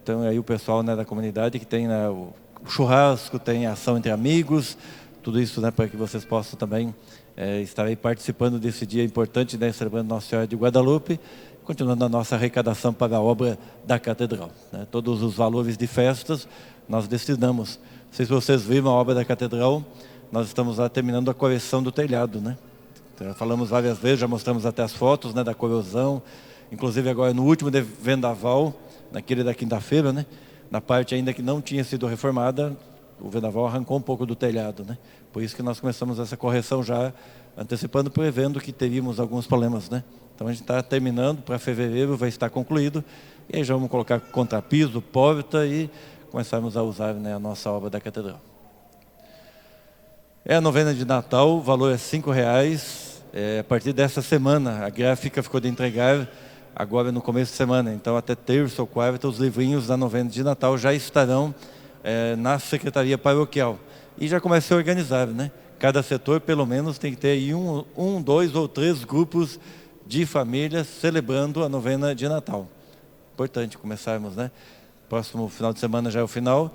então aí o pessoal, né, da comunidade que tem, né, o churrasco, tem a ação entre amigos, tudo isso, né, para que vocês possam também estar aí participando desse dia importante, né, celebrando Nossa Senhora de Guadalupe, continuando a nossa arrecadação para a obra da Catedral, né. Todos os valores de festas nós destinamos. Não sei se vocês viram a obra da Catedral, nós estamos lá terminando a correção do telhado, né. Então, falamos várias vezes, já mostramos até as fotos, né, da corrosão, inclusive agora no último vendaval, naquele da quinta-feira, né, na parte ainda que não tinha sido reformada, o vendaval arrancou um pouco do telhado, né? Por isso que nós começamos essa correção já antecipando, prevendo que teríamos alguns problemas, né? Então a gente está terminando, para fevereiro vai estar concluído, e aí já vamos colocar contrapiso, porta e começarmos a usar, né, a nossa obra da Catedral. É a novena de Natal, o valor é R$5, a partir dessa semana. A gráfica ficou de entregar agora no começo de semana, então até terça ou quarta os livrinhos da novena de Natal já estarão na secretaria paroquial. E já comecei a organizar, né? Cada setor pelo menos tem que ter aí um, 2 ou 3 grupos de famílias celebrando a novena de Natal. Importante começarmos, né? Próximo final de semana já é o final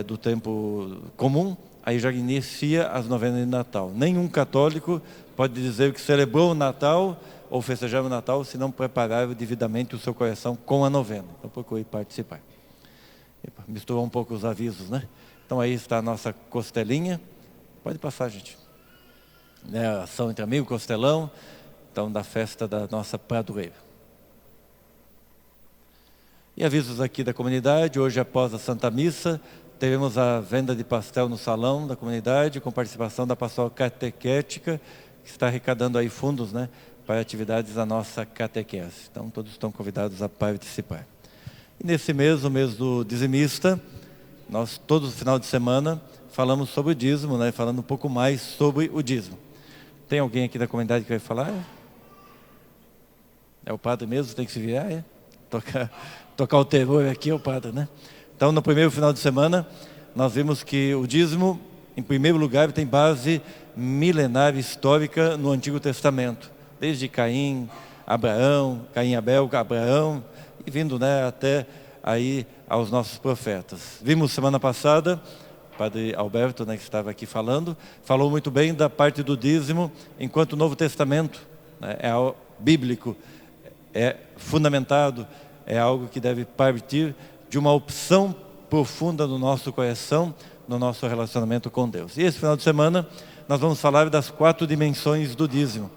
do tempo comum, aí já inicia as novenas de Natal. Nenhum católico pode dizer que celebrou o Natal ou festejar o Natal se não preparar devidamente o seu coração com a novena. Então procure participar. Misturou um pouco os avisos, né? Então aí está a nossa costelinha. Pode passar, gente. A ação entre amigos, costelão. Então, da festa da nossa padroeira. E avisos aqui da comunidade. Hoje, após a Santa Missa, teremos a venda de pastel no salão da comunidade, com participação da pastoral catequética, que está arrecadando aí fundos, né, para atividades da nossa catequese. Então, todos estão convidados a participar. E nesse mês, o mês do dizimista, nós, todo final de semana, falamos sobre o dízimo, né? Falando um pouco mais sobre o dízimo. Tem alguém aqui da comunidade que vai falar? É o padre mesmo, tem que se virar, tocar o terror aqui é o padre, né? Então, no primeiro final de semana, nós vimos que o dízimo, em primeiro lugar, tem base milenar histórica no Antigo Testamento. Desde Caim, Abel, Abraão, e vindo, né, até aí aos nossos profetas. Vimos semana passada, o padre Alberto, né, que estava aqui falou muito bem da parte do dízimo, enquanto o Novo Testamento, né, é algo bíblico, é fundamentado, é algo que deve partir de uma opção profunda no nosso coração, no nosso relacionamento com Deus. E esse final de semana nós vamos falar das 4 dimensões do dízimo.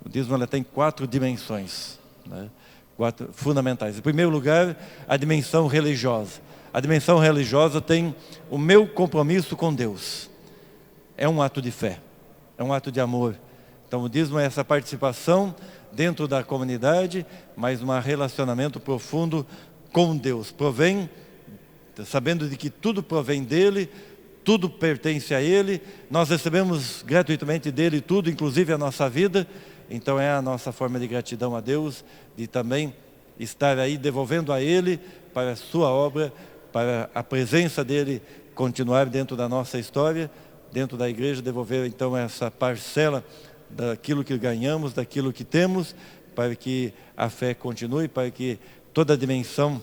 O dízimo, ela tem 4 dimensões, né? 4 fundamentais. Em primeiro lugar, a dimensão religiosa. A dimensão religiosa tem o meu compromisso com Deus. É um ato de fé, é um ato de amor. Então o dízimo é essa participação dentro da comunidade, mas um relacionamento profundo com Deus. Provém, sabendo de que tudo provém dEle, tudo pertence a Ele, nós recebemos gratuitamente dEle tudo, inclusive a nossa vida. Então é a nossa forma de gratidão a Deus, de também estar aí devolvendo a Ele para a sua obra, para a presença dEle continuar dentro da nossa história, dentro da igreja, devolver então essa parcela daquilo que ganhamos, daquilo que temos, para que a fé continue, para que toda a dimensão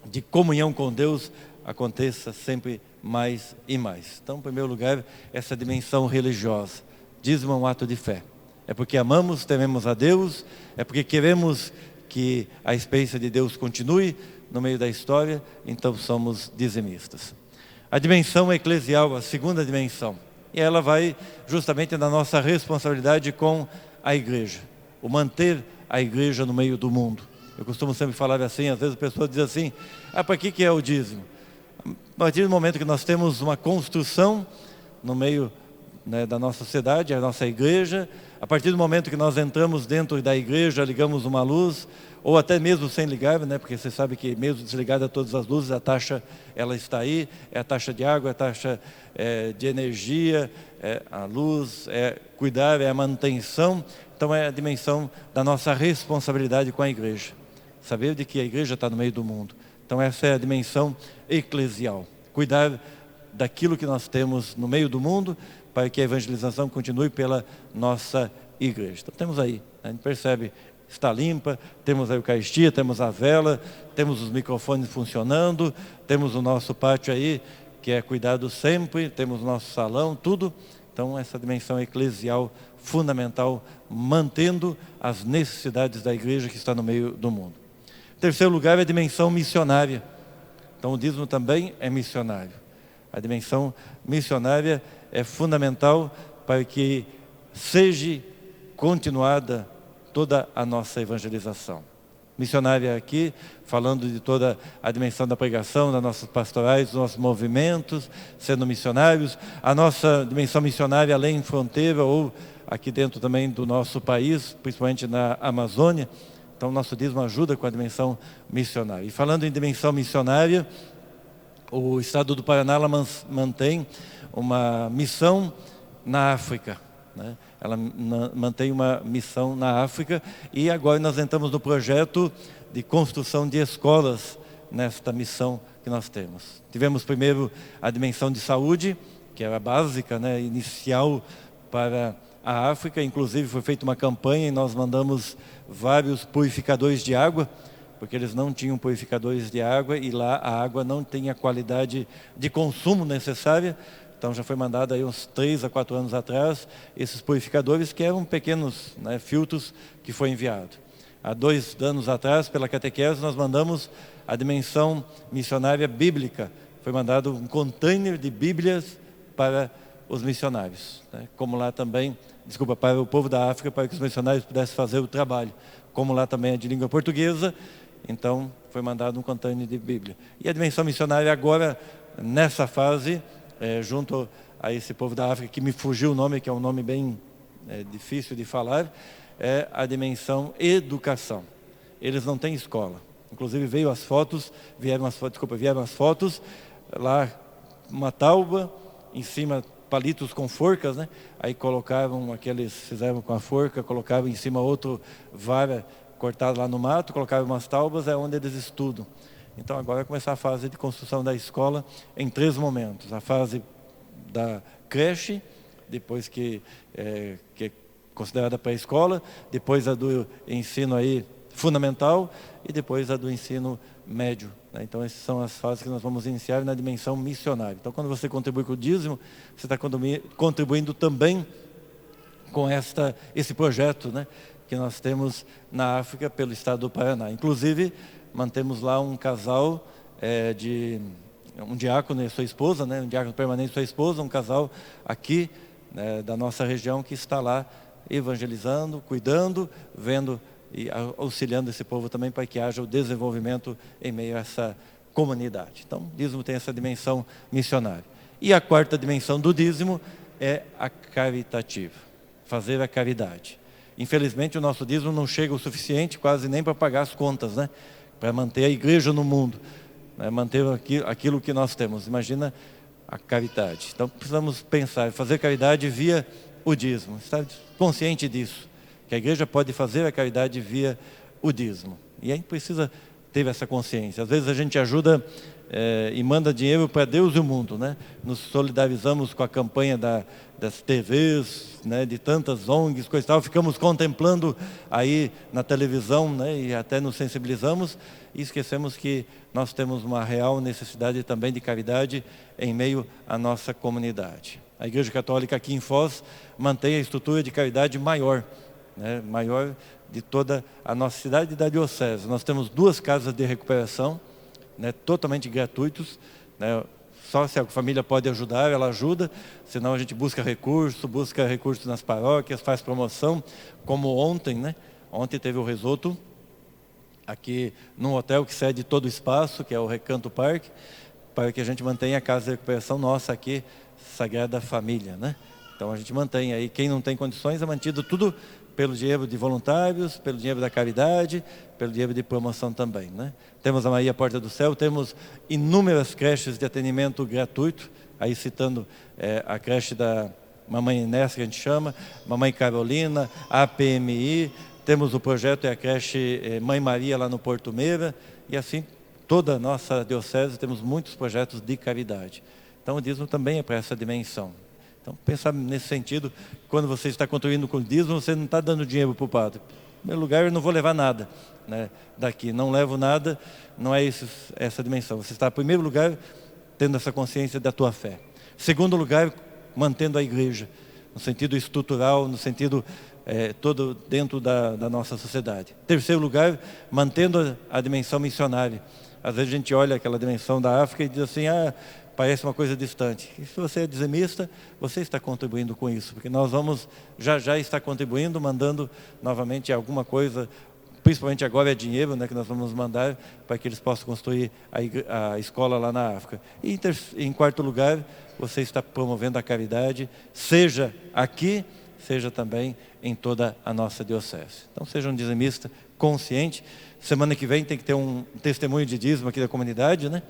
de comunhão com Deus aconteça sempre mais e mais. Então, em primeiro lugar, essa dimensão religiosa. Dízimo é um ato de fé. É porque amamos, tememos a Deus, é porque queremos que a experiência de Deus continue no meio da história, então somos dizimistas. A dimensão eclesial, a segunda dimensão, e ela vai justamente na nossa responsabilidade com a igreja. O manter a igreja no meio do mundo. Eu costumo sempre falar assim, às vezes a pessoa diz assim, para que é o dízimo? A partir do momento que nós temos uma construção no meio, né, da nossa sociedade, a nossa igreja, a partir do momento que nós entramos dentro da igreja, ligamos uma luz, ou até mesmo sem ligar, né, porque você sabe que mesmo desligada todas as luzes, a taxa ela está aí, é a taxa de água, é a taxa de energia, é a luz, é cuidar, é a manutenção. Então é a dimensão da nossa responsabilidade com a igreja. Saber de que a igreja está no meio do mundo. Então essa é a dimensão eclesial. Cuidar daquilo que nós temos no meio do mundo, para que a evangelização continue pela nossa igreja. Então temos aí, a gente percebe, está limpa, temos a Eucaristia, temos a vela, temos os microfones funcionando, temos o nosso pátio aí, que é cuidado sempre, temos o nosso salão, tudo. Então essa dimensão eclesial fundamental, mantendo as necessidades da igreja que está no meio do mundo. Terceiro lugar é a dimensão missionária. Então o dízimo também é missionário. A dimensão missionária é fundamental para que seja continuada toda a nossa evangelização. Missionária aqui, falando de toda a dimensão da pregação, das nossas pastorais, dos nossos movimentos, sendo missionários. A nossa dimensão missionária além fronteira ou aqui dentro também do nosso país, principalmente na Amazônia. Então, o nosso dízimo ajuda com a dimensão missionária. E falando em dimensão missionária, o Estado do Paraná ela mantém uma missão na África, né? Ela mantém uma missão na África e agora nós entramos no projeto de construção de escolas nesta missão que nós temos. Tivemos primeiro a dimensão de saúde, que era básica, né, inicial para a África. Inclusive foi feita uma campanha e nós mandamos vários purificadores de água, porque eles não tinham purificadores de água e lá a água não tem a qualidade de consumo necessária. Então já foi mandado aí uns 3 a 4 anos atrás esses purificadores que eram pequenos, né, filtros que foi enviado. Há 2 anos atrás, pela catequese, nós mandamos a dimensão missionária bíblica. Foi mandado um container de Bíblias para os missionários, né? Como lá também, para o povo da África, para que os missionários pudessem fazer o trabalho. Como lá também é de língua portuguesa, então foi mandado um container de Bíblia. E a dimensão missionária agora, nessa fase, junto a esse povo da África, que me fugiu o nome, que é um nome bem difícil de falar, é a dimensão educação. Eles não têm escola. Inclusive vieram as fotos, lá uma tauba, em cima palitos com forcas, né? Aí colocavam fizeram com a forca, colocavam em cima outro vara cortado lá no mato, colocavam umas taubas, é onde eles estudam. Então agora vai começar a fase de construção da escola em 3 momentos. A fase da creche, depois que é considerada pré-escola, depois a do ensino aí fundamental e depois a do ensino médio, né? Então essas são as fases que nós vamos iniciar na dimensão missionária. Então quando você contribui com o dízimo, você está contribuindo também com esse projeto, né, que nós temos na África pelo Estado do Paraná. Inclusive mantemos lá um casal um diácono e sua esposa, né, um diácono permanente e sua esposa, um casal aqui, né, da nossa região que está lá evangelizando, cuidando, vendo e auxiliando esse povo também para que haja o desenvolvimento em meio a essa comunidade. Então, o dízimo tem essa dimensão missionária. E a 4ª dimensão do dízimo é a caritativa, fazer a caridade. Infelizmente, o nosso dízimo não chega o suficiente quase nem para pagar as contas, né? Para manter a igreja no mundo, né? Manter aquilo que nós temos. Imagina a caridade. Então, precisamos pensar, fazer caridade via o dízimo. Está consciente disso? Que a igreja pode fazer a caridade via o dízimo. E a gente precisa ter essa consciência. Às vezes a gente ajuda e manda dinheiro para Deus e o mundo, né? Nos solidarizamos com a campanha das TVs, né? De tantas ONGs, coisa e tal. Ficamos contemplando aí na televisão, né? E até nos sensibilizamos e esquecemos que nós temos uma real necessidade também de caridade em meio à nossa comunidade. A Igreja Católica aqui em Foz mantém a estrutura de caridade maior, né, maior de toda a nossa cidade e da diocese. Nós temos 2 casas de recuperação, né, totalmente gratuitos, né, só se a família pode ajudar, ela ajuda, senão a gente busca recursos nas paróquias, faz promoção, como ontem, né, Ontem teve o risoto aqui num hotel que cede todo o espaço, que é o Recanto Parque, para que a gente mantenha a casa de recuperação nossa aqui, Sagrada Família, né? Então a gente mantém aí, quem não tem condições é mantido tudo pelo dinheiro de voluntários, pelo dinheiro da caridade, pelo dinheiro de promoção também, né? Temos a Maria Porta do Céu, temos inúmeras creches de atendimento gratuito, aí citando a creche da Mamãe Inés, que a gente chama, Mamãe Carolina, a APMI, temos o projeto a creche Mãe Maria lá no Porto Meira, e assim toda a nossa diocese temos muitos projetos de caridade. Então o dízimo também é para essa dimensão. Então pensar nesse sentido, quando você está contribuindo com o dízimo, você não está dando dinheiro para o padre. Em primeiro lugar, eu não vou levar nada, né, daqui, não levo nada, não é essa dimensão. Você está, em primeiro lugar, tendo essa consciência da tua fé. Segundo lugar, mantendo a igreja, no sentido estrutural, no sentido todo dentro da nossa sociedade. Terceiro lugar, mantendo a dimensão missionária. Às vezes a gente olha aquela dimensão da África e diz assim, parece uma coisa distante. E se você é dizimista, você está contribuindo com isso, porque nós vamos já estar contribuindo, mandando novamente alguma coisa, principalmente agora é dinheiro, né, que nós vamos mandar para que eles possam construir a escola lá na África. E em quarto lugar, você está promovendo a caridade, seja aqui, seja também em toda a nossa diocese. Então seja um dizimista consciente. Semana que vem tem que ter um testemunho de dízimo aqui da comunidade, né?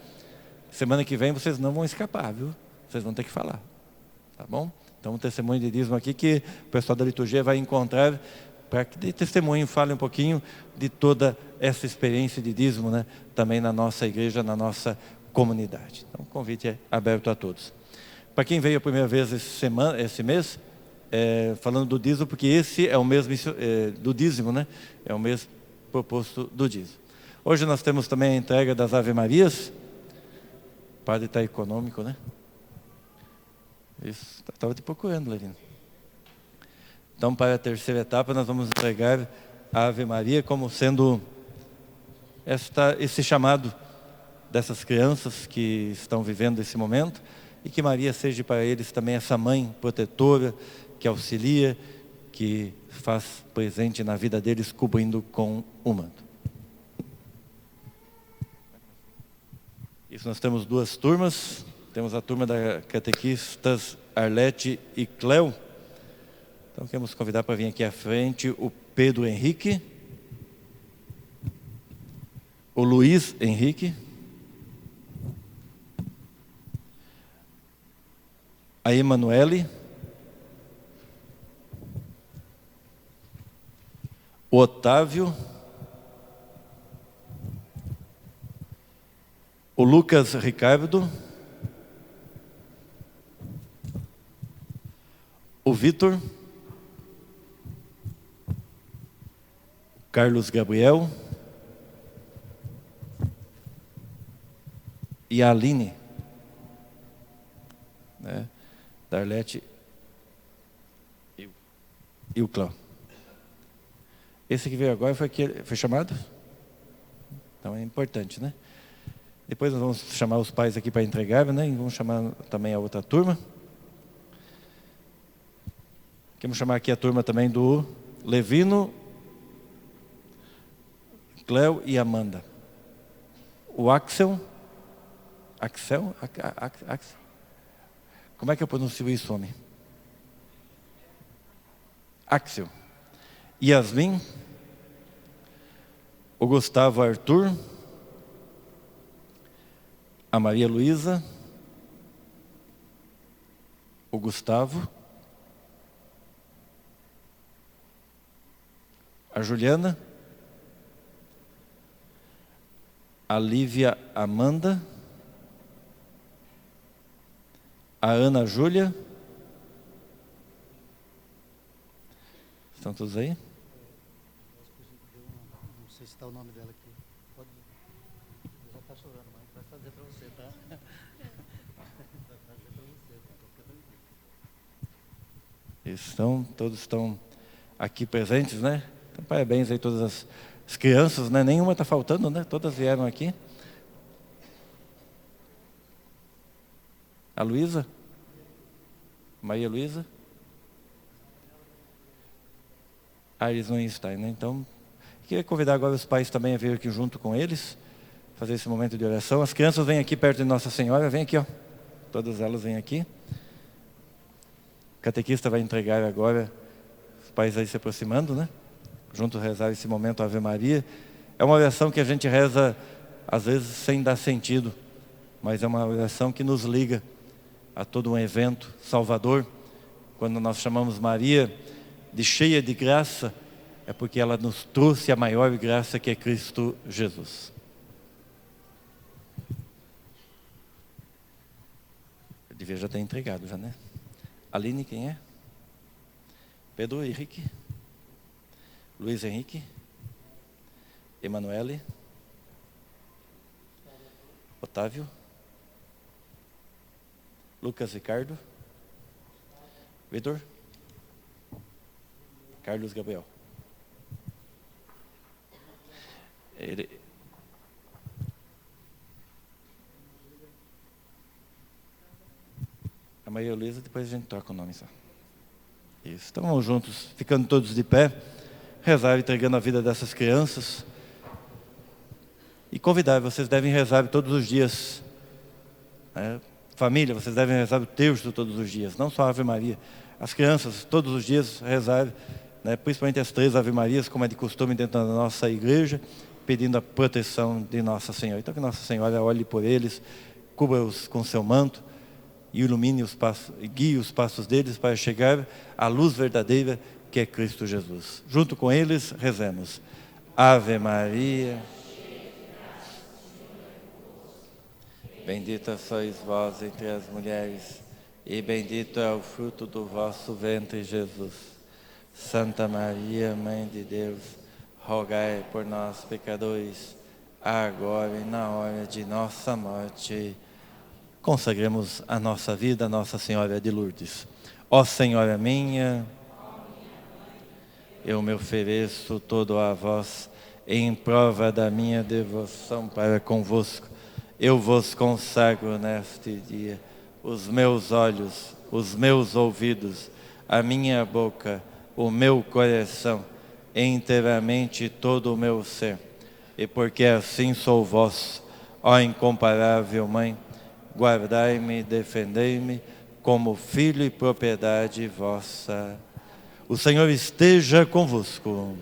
Semana que vem vocês não vão escapar, viu? Vocês vão ter que falar, tá bom? Então um testemunho de dízimo aqui que o pessoal da liturgia vai encontrar para que de testemunho fale um pouquinho de toda essa experiência de dízimo, né? Também na nossa igreja, na nossa comunidade. Então o convite é aberto a todos. Para quem veio a primeira vez esse mês, falando do dízimo, porque esse é o mês do dízimo, né? É o mês proposto do dízimo. Hoje nós temos também a entrega das Ave Marias. O padre está econômico, né? Isso, estava te procurando, Lerino. Então, para a terceira etapa, nós vamos entregar a Ave Maria como sendo esse chamado dessas crianças que estão vivendo esse momento, e que Maria seja para eles também essa mãe protetora, que auxilia, que faz presente na vida deles, cobrindo com o manto. Isso, nós temos duas turmas. Temos a turma da catequistas Arlete e Cléo. Então queremos convidar para vir aqui à frente o Pedro Henrique, o Luiz Henrique, a Emanuele, o Otávio, o Lucas Ricardo, o Vitor, Carlos Gabriel e a Aline, né, da Arlete e o Cláudio. Esse que veio agora foi chamado? Então é importante, né? Depois nós vamos chamar os pais aqui para entregar, né? E vamos chamar também a outra turma. Queremos chamar aqui a turma também do Levino, Cléo e Amanda. O Axel. Como é que eu pronuncio isso, homem? Axel. Yasmin. O Gustavo Arthur. A Maria Luísa. O Gustavo. A Juliana. A Lívia Amanda. A Ana Júlia. Estão todos aí? Não sei se está o nome dela aqui. Pode. Já está chorando, mas vai fazer para você, tá? Vai fazer para você, tá? Todos estão aqui presentes, né? Então, parabéns aí a todas as crianças, né? Nenhuma está faltando, né? Todas vieram aqui. A Luísa? Maria Luísa? Aires não está, né? Então, queria convidar agora os pais também a vir aqui junto com eles, fazer esse momento de oração. As crianças vêm aqui perto de Nossa Senhora, vem aqui, ó. Todas elas vêm aqui. O catequista vai entregar agora, os pais aí se aproximando, né? Juntos rezar esse momento Ave Maria. É uma oração que a gente reza, às vezes, sem dar sentido, mas é uma oração que nos liga a todo um evento salvador. Quando nós chamamos Maria de cheia de graça, é porque ela nos trouxe a maior graça, que é Cristo Jesus. Eu devia já ter entregado, já, né? Aline, quem é? Pedro Henrique? Luiz Henrique? Emanuele? Otávio? Lucas Ricardo? Vitor? Carlos Gabriel? A Maria Luísa, depois a gente troca o nome só. Isso, então vamos juntos, ficando todos de pé, rezar entregando a vida dessas crianças. E convidar, vocês devem rezar todos os dias, né? Família, vocês devem rezar o terço todos os dias, não só a Ave Maria. As crianças, todos os dias, rezar, né? Principalmente as 3 Ave Marias, como é de costume dentro da nossa igreja, pedindo a proteção de Nossa Senhora. Então que Nossa Senhora olhe por eles, cubra-os com seu manto e ilumine os passos, guie os passos deles para chegar à luz verdadeira, que é Cristo Jesus. Junto com eles, rezemos. Ave Maria, bendita sois vós entre as mulheres, e bendito é o fruto do vosso ventre, Jesus. Santa Maria, Mãe de Deus, rogai por nós, pecadores, agora e na hora de nossa morte. Consagremos a nossa vida a Nossa Senhora de Lourdes. Ó Senhora minha, eu me ofereço todo a vós, em prova da minha devoção para convosco. Eu vos consagro neste dia os meus olhos, os meus ouvidos, a minha boca, o meu coração, inteiramente todo o meu ser. E porque assim sou vosso, ó incomparável Mãe, guardai-me e defendei-me como filho e propriedade vossa. O Senhor esteja convosco.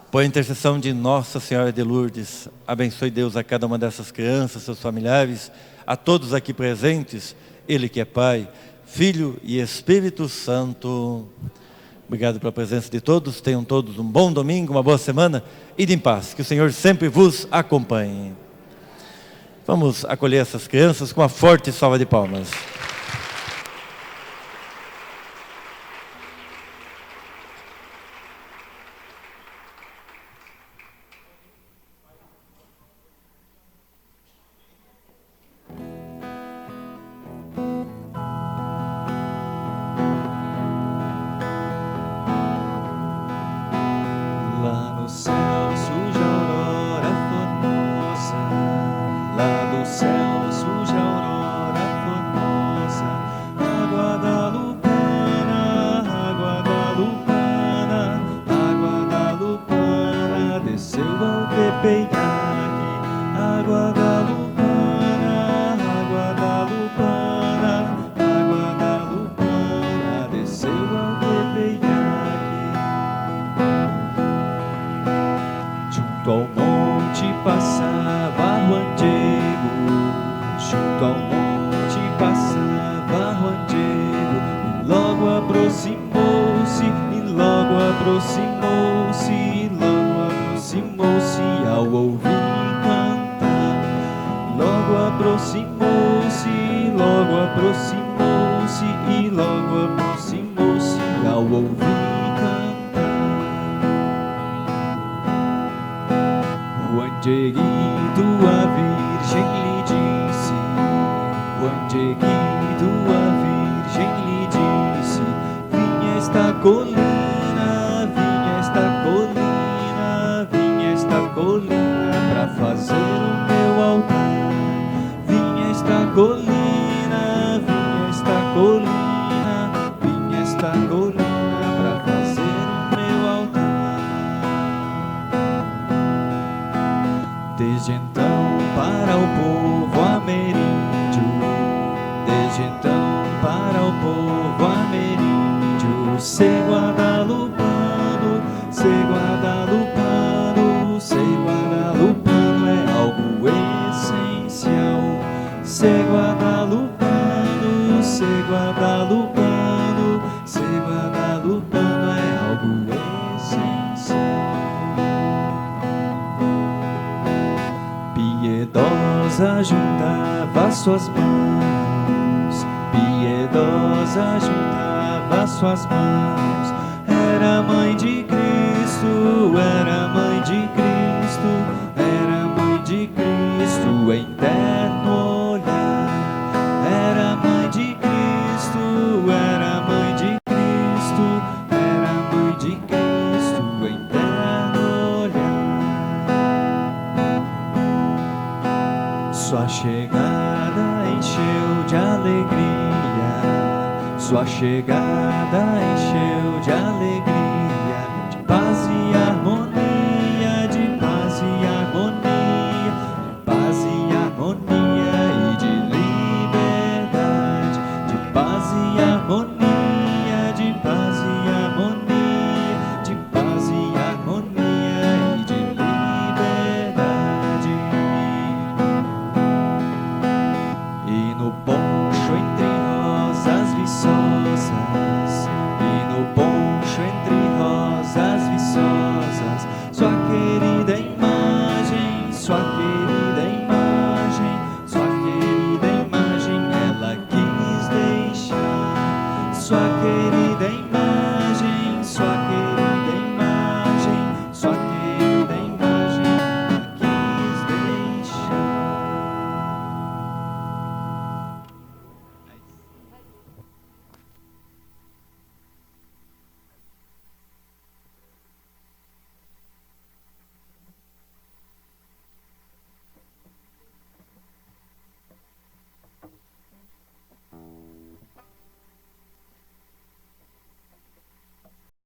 Por intercessão de Nossa Senhora de Lourdes, abençoe Deus a cada uma dessas crianças, seus familiares, a todos aqui presentes, Ele que é Pai, Filho e Espírito Santo. Obrigado pela presença de todos, tenham todos um bom domingo, uma boa semana e de paz, que o Senhor sempre vos acompanhe. Vamos acolher essas crianças com uma forte salva de palmas. Lá no céu surge a aurora formosa, lá do céu surge a aurora formosa. Água da Lupana, desceu ao Pepenhaque. Água da Lupana, desceu ao Pepenhaque. Junto ao monte passava Juan Diego, junto ao monte passava Juan Diego, e logo aproximou-se, ao ouvir cantar. Logo aproximou-se, ao ouvir cantar. Juan Dieguito, a Virgem lhe disse, Juan Dieguito, a Virgem lhe disse, vinha esta colina, pra fazer o meu altar. Vinha esta colina, pra fazer o para o povo ameríndio. Desde então para o povo ameríndio, ser guadalupano, ser guadalupano, ser guadalupano é algo essencial. Ser guadalupano, ser guadalupano, ser guadalupano é algo essencial. Piedosa juntava suas mãos, piedosa juntava suas mãos. Era mãe de Cristo, era mãe de Cristo, era mãe de Cristo em terno olhar. Era mãe de Cristo, era mãe de Cristo, era mãe de Cristo em terno olhar. Sua chegada encheu de alegria, sua chegada encheu de alegria, de paz e harmonia.